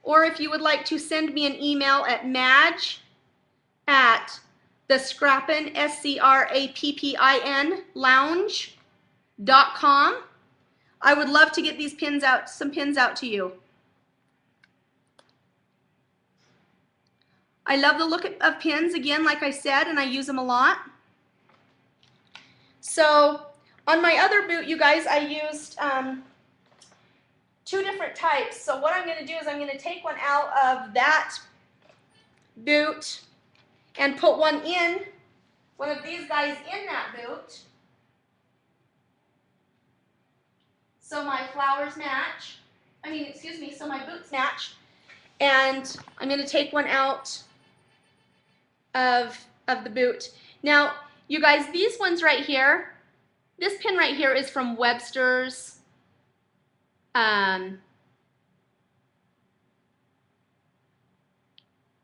A: or if you would like to send me an email at madge@thescrappin, SCRAPPIN, lounge.com. I would love to get these pins out, some pins out to you. I love the look of pins, again, like I said, and I use them a lot. So on my other boot, you guys, I used 2 different types. So what I'm going to do is I'm going to take one out of that boot and put one of these guys in that boot. So my flowers match. So my boots match. And I'm going to take one out of the boot. Now, you guys, these ones right here, this pin right here is from Webster's,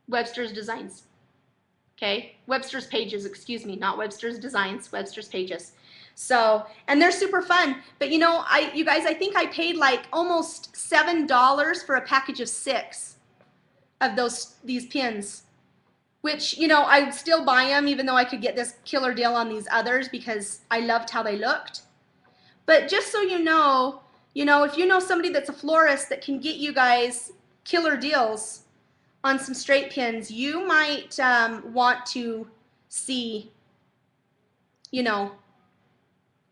A: Webster's Designs. Okay, Webster's Pages, excuse me, not Webster's Designs, Webster's Pages. So, and they're super fun. But you know, you guys, I think I paid like almost $7 for a package of 6 of these pins, which, you know, I would still buy them even though I could get this killer deal on these others because I loved how they looked. But just so you know, if you know somebody that's a florist that can get you guys killer deals on some straight pins, you might want to see, you know,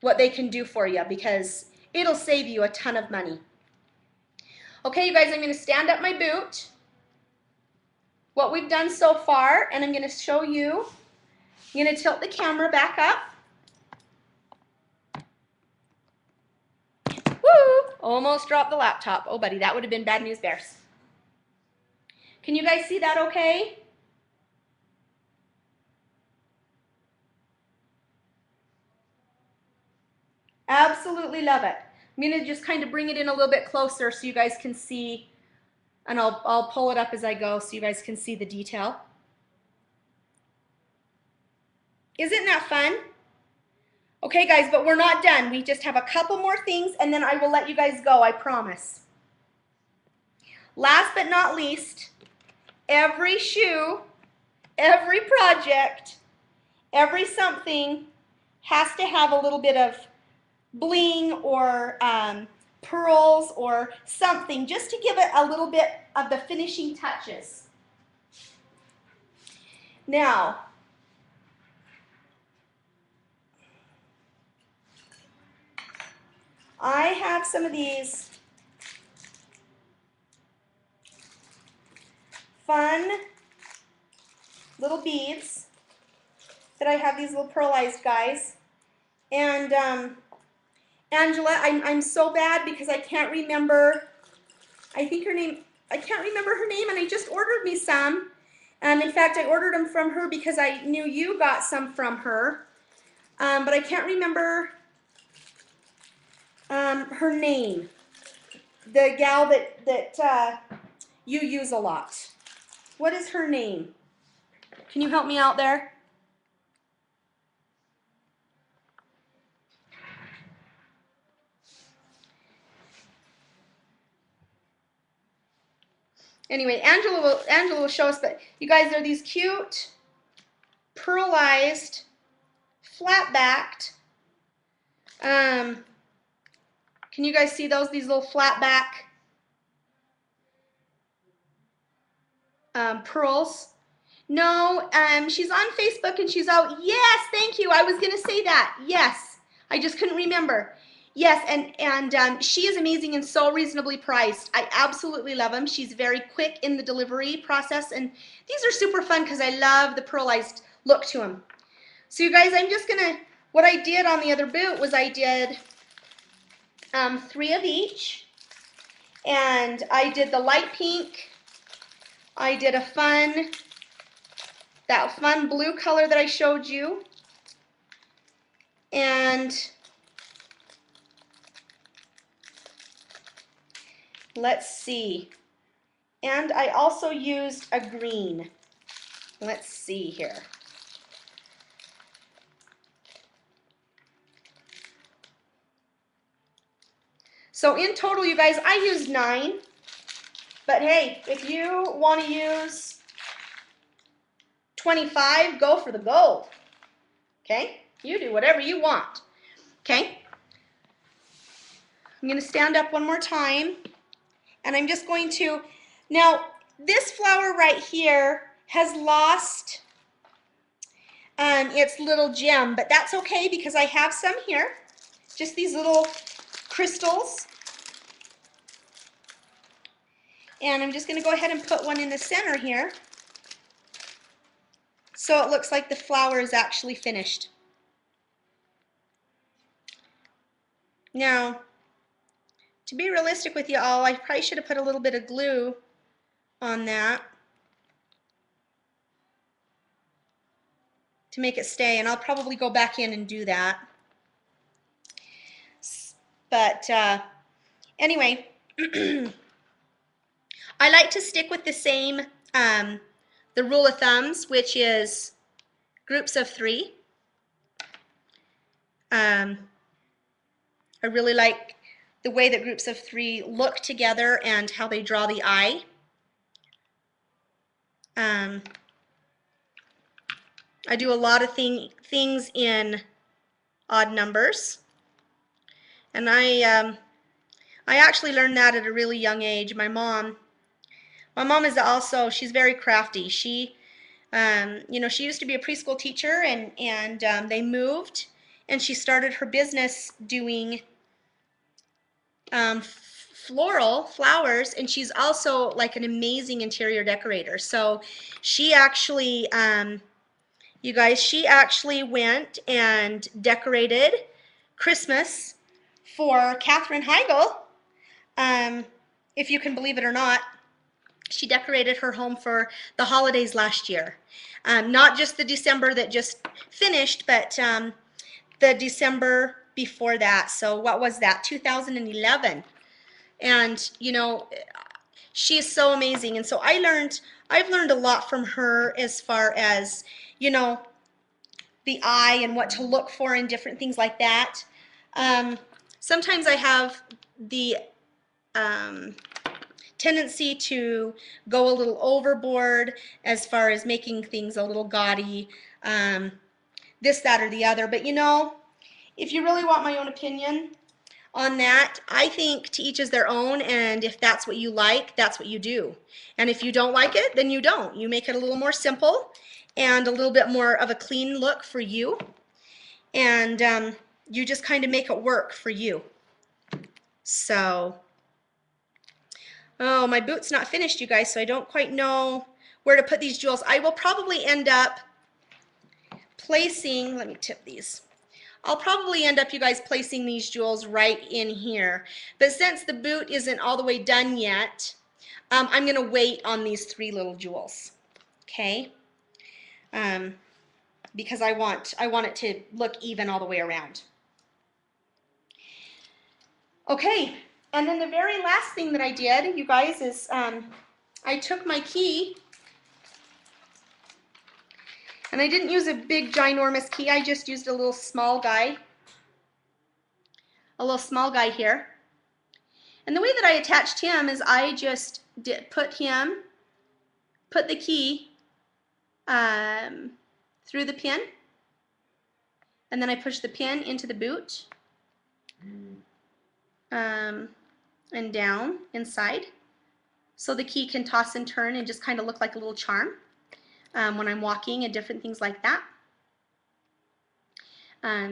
A: what they can do for you because it'll save you a ton of money. Okay, you guys, I'm going to stand up my boot, what we've done so far, and I'm going to show you. I'm going to tilt the camera back up. Woo! Almost dropped the laptop. Oh, buddy, that would have been bad news bears. Can you guys see that okay? Absolutely love it. I'm going to just kind of bring it in a little bit closer so you guys can see, and I'll pull it up as I go so you guys can see the detail. Isn't that fun? Okay, guys, but we're not done. We just have a couple more things, and then I will let you guys go, I promise. Last but not least, every shoe, every project, every something has to have a little bit of bling or pearls or something just to give it a little bit of the finishing touches. Now, I have some of these fun little beads that I have, these little pearlized guys. And Angela, I'm so bad because I can't remember, I can't remember her name, and I just ordered me some. In fact, I ordered them from her because I knew you got some from her. But I can't remember her name. The gal that you use a lot. What is her name? Can you help me out there? Anyway, Angela will show us, but you guys, are these cute, pearlized, flat-backed. Can you guys see those? These little flat-back pearls. No, she's on Facebook and she's out. Yes, thank you. I was going to say that. Yes, I just couldn't remember. Yes, and she is amazing and so reasonably priced. I absolutely love them. She's very quick in the delivery process, and these are super fun because I love the pearlized look to them. So you guys, I'm just gonna, what I did on the other boot was I did 3 of each, and I did the light pink. I did a that fun blue color that I showed you, and let's see. And I also used a green. Let's see here. So in total, you guys, I used 9. But hey, if you want to use 25, go for the gold. Okay? You do whatever you want. Okay? I'm going to stand up one more time. And I'm just going to, now this flower right here has lost its little gem, but that's okay because I have some here. Just these little crystals. And I'm just going to go ahead and put one in the center here. So it looks like the flower is actually finished. Now, to be realistic with you all, I probably should have put a little bit of glue on that to make it stay, and I'll probably go back in and do that. But anyway, I like to stick with the same, the rule of thumbs, which is groups of 3. I really like the way that groups of 3 look together and how they draw the eye. I do a lot of things in odd numbers, and I actually learned that at a really young age. My mom is also, she's very crafty. She, you know, she used to be a preschool teacher, and they moved, and she started her business doing floral flowers, and she's also like an amazing interior decorator. So she actually, you guys, she actually went and decorated Christmas for Katherine Heigl. If you can believe it or not, she decorated her home for the holidays last year. Not just the December that just finished, but the December before that. So what was that? 2011. And you know, she's so amazing. And so I've learned a lot from her as far as, you know, the eye and what to look for and different things like that. Sometimes I have the tendency to go a little overboard as far as making things a little gaudy, this, that, or the other. But you know, if you really want my own opinion on that, I think to each is their own, and if that's what you like, that's what you do. And if you don't like it, then you don't. You make it a little more simple and a little bit more of a clean look for you, and you just kind of make it work for you. So, oh, my boot's not finished, you guys, so I don't quite know where to put these jewels. I will probably end up placing, let me tip these. I'll probably end up, you guys, placing these jewels right in here. But since the boot isn't all the way done yet, I'm going to wait on these 3 little jewels, okay? Because I want it to look even all the way around. Okay, and then the very last thing that I did, you guys, is I took my key, and I didn't use a big ginormous key, I just used a little small guy here. And the way that I attached him is I just put the key through the pin, and then I push the pin into the boot, and down inside, so the key can toss and turn and just kind of look like a little charm when I'm walking and different things like that.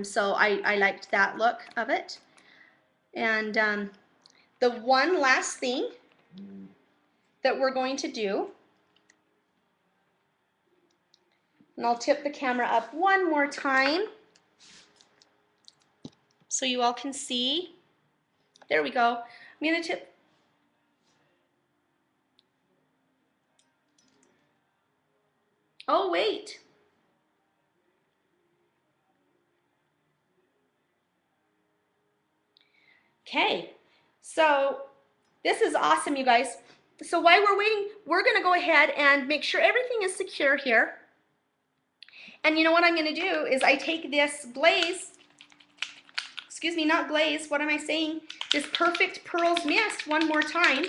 A: So I liked that look of it. And the one last thing that we're going to do, and I'll tip the camera up one more time so you all can see. There we go. I'm going to tip. Oh, wait. Okay, so this is awesome, you guys. So while we're waiting, we're going to go ahead and make sure everything is secure here. And you know what I'm going to do is I take this glaze, excuse me, not glaze, what am I saying? This Perfect Pearls Mist one more time.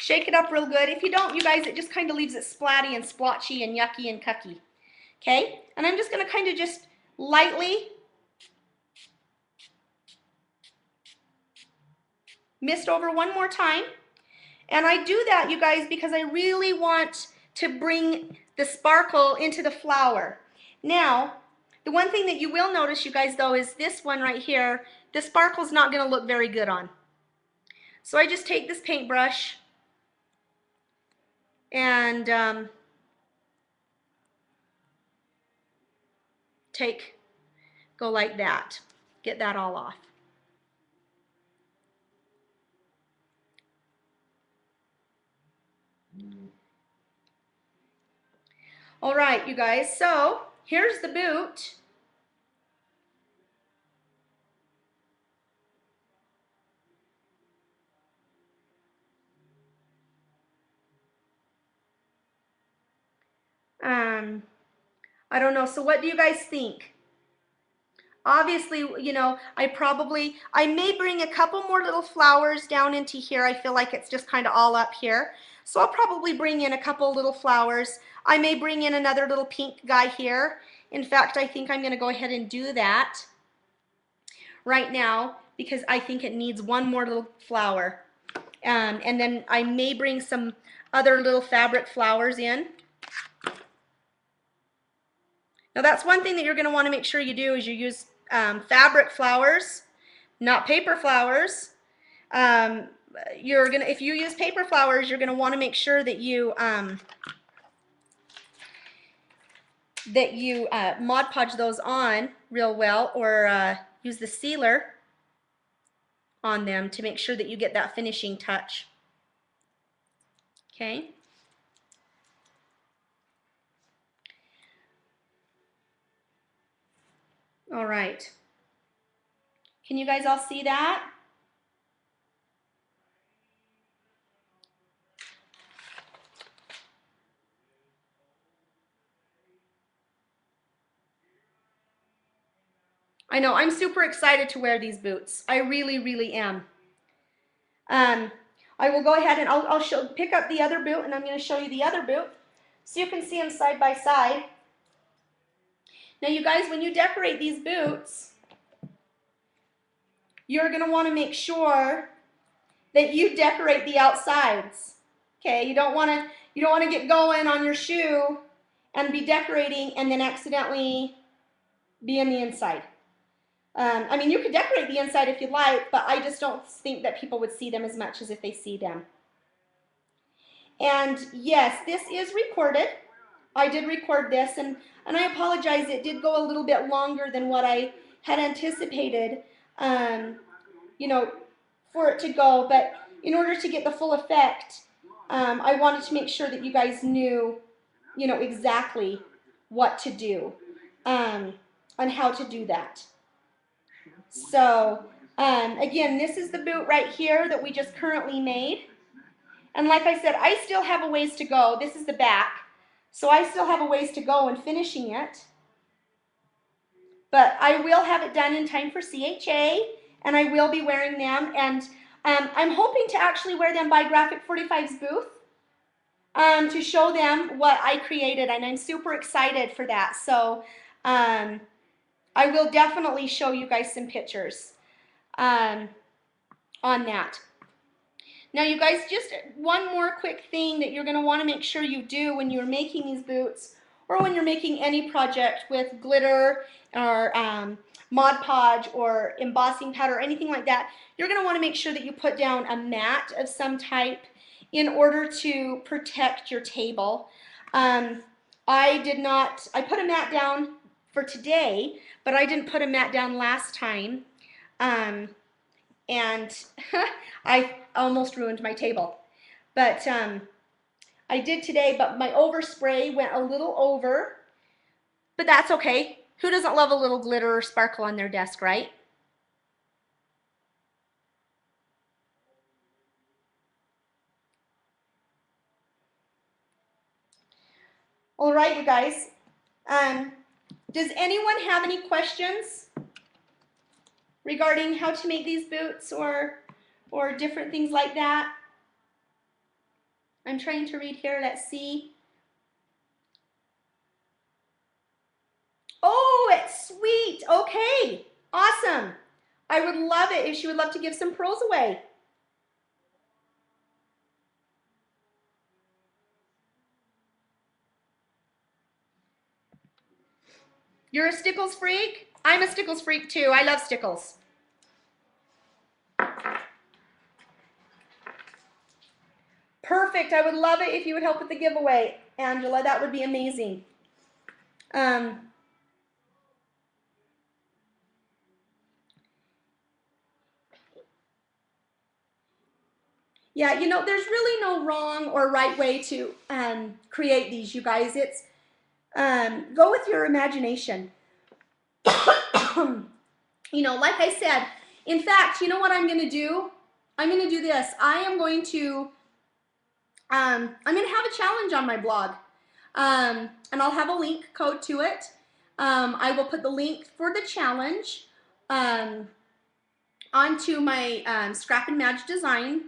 A: Shake it up real good. If you don't, you guys, it just kind of leaves it splatty and splotchy and yucky and cucky. Okay, and I'm just going to kind of just lightly mist over one more time. And I do that, you guys, because I really want to bring the sparkle into the flower. Now, the one thing that you will notice, you guys, though, is this one right here, the sparkle's not going to look very good on. So I just take this paintbrush and go like that. Get that all off. All right, you guys, so here's the boot. I don't know, so what do you guys think? Obviously, you know, I may bring a couple more little flowers down into here. I feel like it's just kind of all up here. So I'll probably bring in a couple little flowers. I may bring in another little pink guy here. In fact, I think I'm going to go ahead and do that right now because I think it needs one more little flower. And then I may bring some other little fabric flowers in. Now that's one thing that you're going to want to make sure you do is you use fabric flowers, not paper flowers. If you use paper flowers, you're gonna want to make sure that you Mod Podge those on real well, or use the sealer on them to make sure that you get that finishing touch. Okay. All right. Can you guys all see that? I know, I'm super excited to wear these boots. I really, really am. I will go ahead and I'll pick up the other boot, and I'm going to show you the other boot so you can see them side by side. Now you guys, when you decorate these boots, you're going to want to make sure that you decorate the outsides. Okay, you don't want to get going on your shoe and be decorating and then accidentally be in the inside. I mean, you could decorate the inside if you like, but I just don't think that people would see them as much as if they see them. And yes, this is recorded. I did record this, and I apologize, it did go a little bit longer than what I had anticipated, you know, for it to go, but in order to get the full effect, I wanted to make sure that you guys knew, you know, exactly what to do, and how to do that. So, again, this is the boot right here that we just currently made. And like I said, I still have a ways to go. This is the back. So I still have a ways to go in finishing it. But I will have it done in time for CHA, and I will be wearing them. And I'm hoping to actually wear them by Graphic 45's booth to show them what I created, and I'm super excited for that. So I will definitely show you guys some pictures on that. Now you guys, just one more quick thing that you're going to want to make sure you do when you're making these boots, or when you're making any project with glitter or Mod Podge or embossing powder or anything like that, you're going to want to make sure that you put down a mat of some type in order to protect your table. I put a mat down for today, but I didn't put a mat down last time, and I almost ruined my table. But I did today, but my overspray went a little over, but that's okay. Who doesn't love a little glitter or sparkle on their desk, right? All right, you guys. Does anyone have any questions regarding how to make these boots or different things like that? I'm trying to read here. Let's see. Oh, it's sweet. Okay, awesome. I would love it if she would love to give some pearls away. You're a Stickles freak? I'm a Stickles freak too. I love Stickles. Perfect. I would love it if you would help with the giveaway, Angela. That would be amazing. Yeah, you know, there's really no wrong or right way to create these, you guys. Go with your imagination. You know, like I said, in fact, you know what I'm going to do? I'm going to do this. I'm going to have a challenge on my blog, and I'll have a link code to it. I will put the link for the challenge onto my Scrap and Madge Design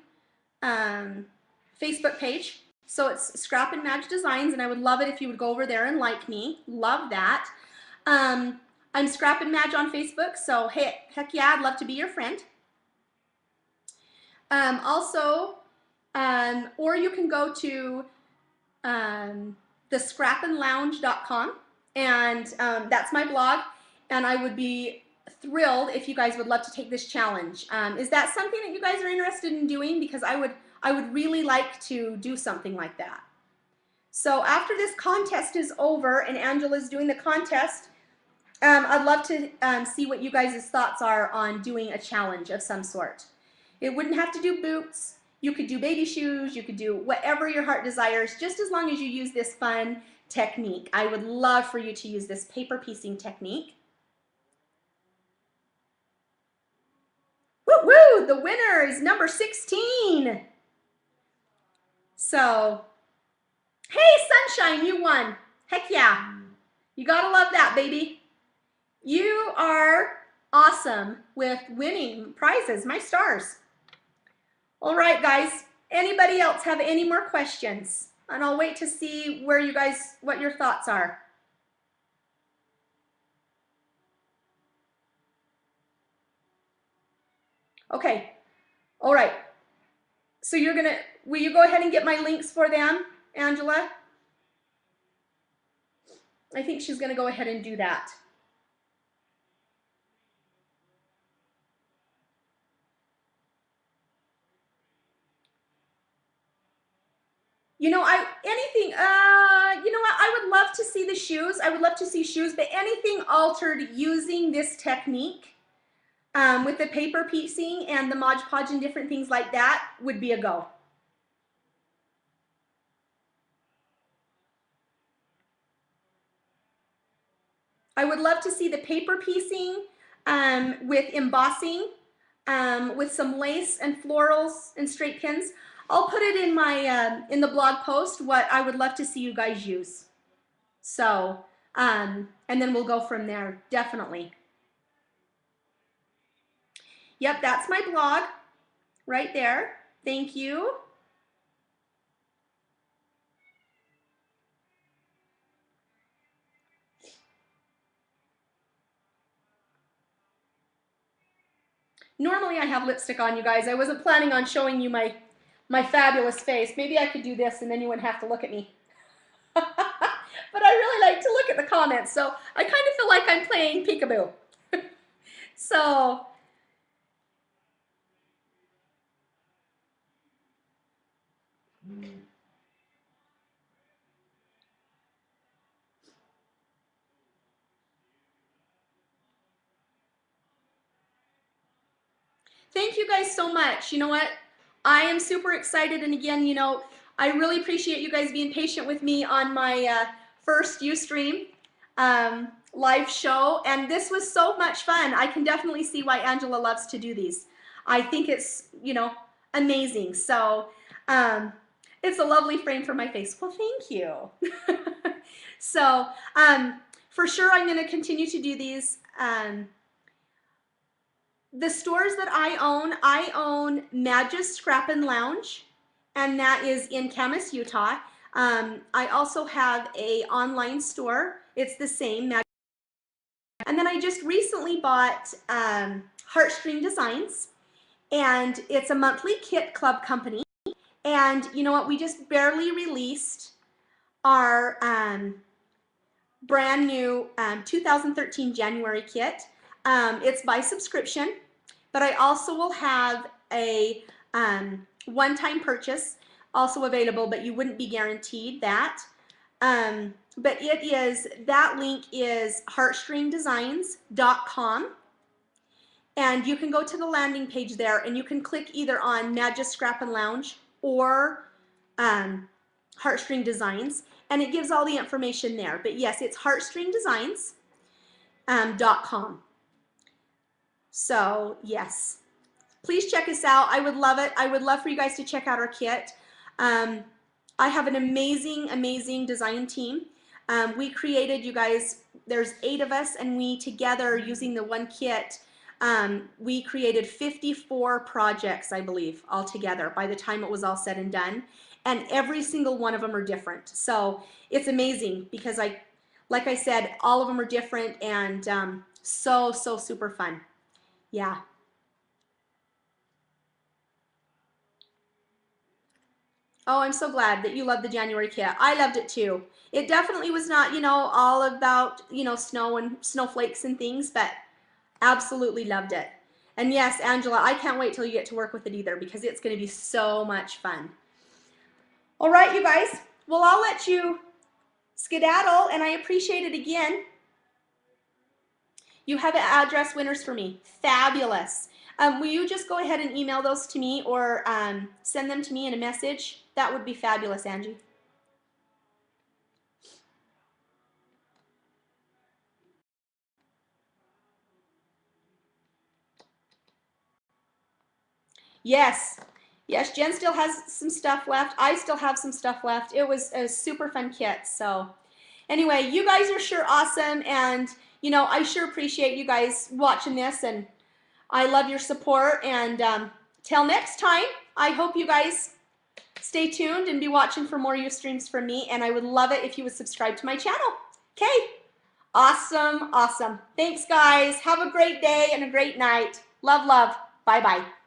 A: Facebook page. So it's Scrap and Madge Designs, and I would love it if you would go over there and like me. Love that. I'm Scrap and Madge on Facebook, so hey, heck yeah, I'd love to be your friend. Or you can go to thescrapandlounge.com, and that's my blog, and I would be thrilled if you guys would love to take this challenge. Is that something that you guys are interested in doing? Because I would really like to do something like that. So after this contest is over and Angela's doing the contest, I'd love to see what you guys' thoughts are on doing a challenge of some sort. It wouldn't have to do boots. You could do baby shoes. You could do whatever your heart desires, just as long as you use this fun technique. I would love for you to use this paper piecing technique. Woo woo! The winner is number 16. So, hey Sunshine, you won. Heck yeah. You gotta love that, baby. You are awesome with winning prizes, my stars. All right, guys. Anybody else have any more questions? And I'll wait to see where you guys, what your thoughts are. Okay. All right. So you're gonna, will you go ahead and get my links for them, Angela? I think she's gonna go ahead and do that. You know, you know what? I would love to see the shoes. I would love to see shoes, but anything altered using this technique with the paper piecing and the Mod Podge and different things like that would be a go. I would love to see the paper piecing with embossing, with some lace and florals and straight pins. I'll put it in my in the blog post what I would love to see you guys use. So, and then we'll go from there, definitely. Yep, that's my blog right there. Thank you. Normally I have lipstick on, you guys. I wasn't planning on showing you my fabulous face. Maybe I could do this and then you wouldn't have to look at me. But I really like to look at the comments, so I kind of feel like I'm playing peekaboo. So, thank you guys so much. You know what? I am super excited, and again, you know, I really appreciate you guys being patient with me on my first Ustream live show, and this was so much fun. I can definitely see why Angela loves to do these. I think it's, you know, amazing. So it's a lovely frame for my face. Well, thank you. So for sure, I'm going to continue to do these. The stores that I own Madge's Scrap and Lounge, and that is in Camas, Utah. I also have a online store. It's the same. And then I just recently bought Heartstring Designs, and it's a monthly kit club company. And you know what? We just barely released our brand new 2013 January kit. It's by subscription, but I also will have a one-time purchase also available, but you wouldn't be guaranteed that. But it is, that link is heartstringdesigns.com, and you can go to the landing page there and you can click either on Madge's Scrap and Lounge or Heartstring Designs, and it gives all the information there. But yes, it's heartstringdesigns.com. So yes, please check us out. I would love it. I would love for you guys to check out our kit. I have an amazing, amazing design team. We created, you guys, there's 8 of us, and we together, using the one kit, we created 54 projects, I believe, all together by the time it was all said and done. And every single one of them are different. So it's amazing because like I said, all of them are different, and so super fun. Yeah. Oh, I'm so glad that you loved the January kit. I loved it too. It definitely was not, you know, all about, you know, snow and snowflakes and things, but absolutely loved it. And yes, Angela, I can't wait till you get to work with it either, because it's going to be so much fun. All right, you guys. Well, I'll let you skedaddle, and I appreciate it again. You have address winners for me. Fabulous. Will you just go ahead and email those to me, or send them to me in a message? That would be fabulous, Angie. Yes. Yes, Jen still has some stuff left. I still have some stuff left. It was a super fun kit. So anyway, you guys are sure awesome, and you know, I sure appreciate you guys watching this, and I love your support. And till next time, I hope you guys stay tuned and be watching for more Ustreams from me, and I would love it if you would subscribe to my channel. Okay? Awesome, awesome. Thanks, guys. Have a great day and a great night. Love, love. Bye-bye.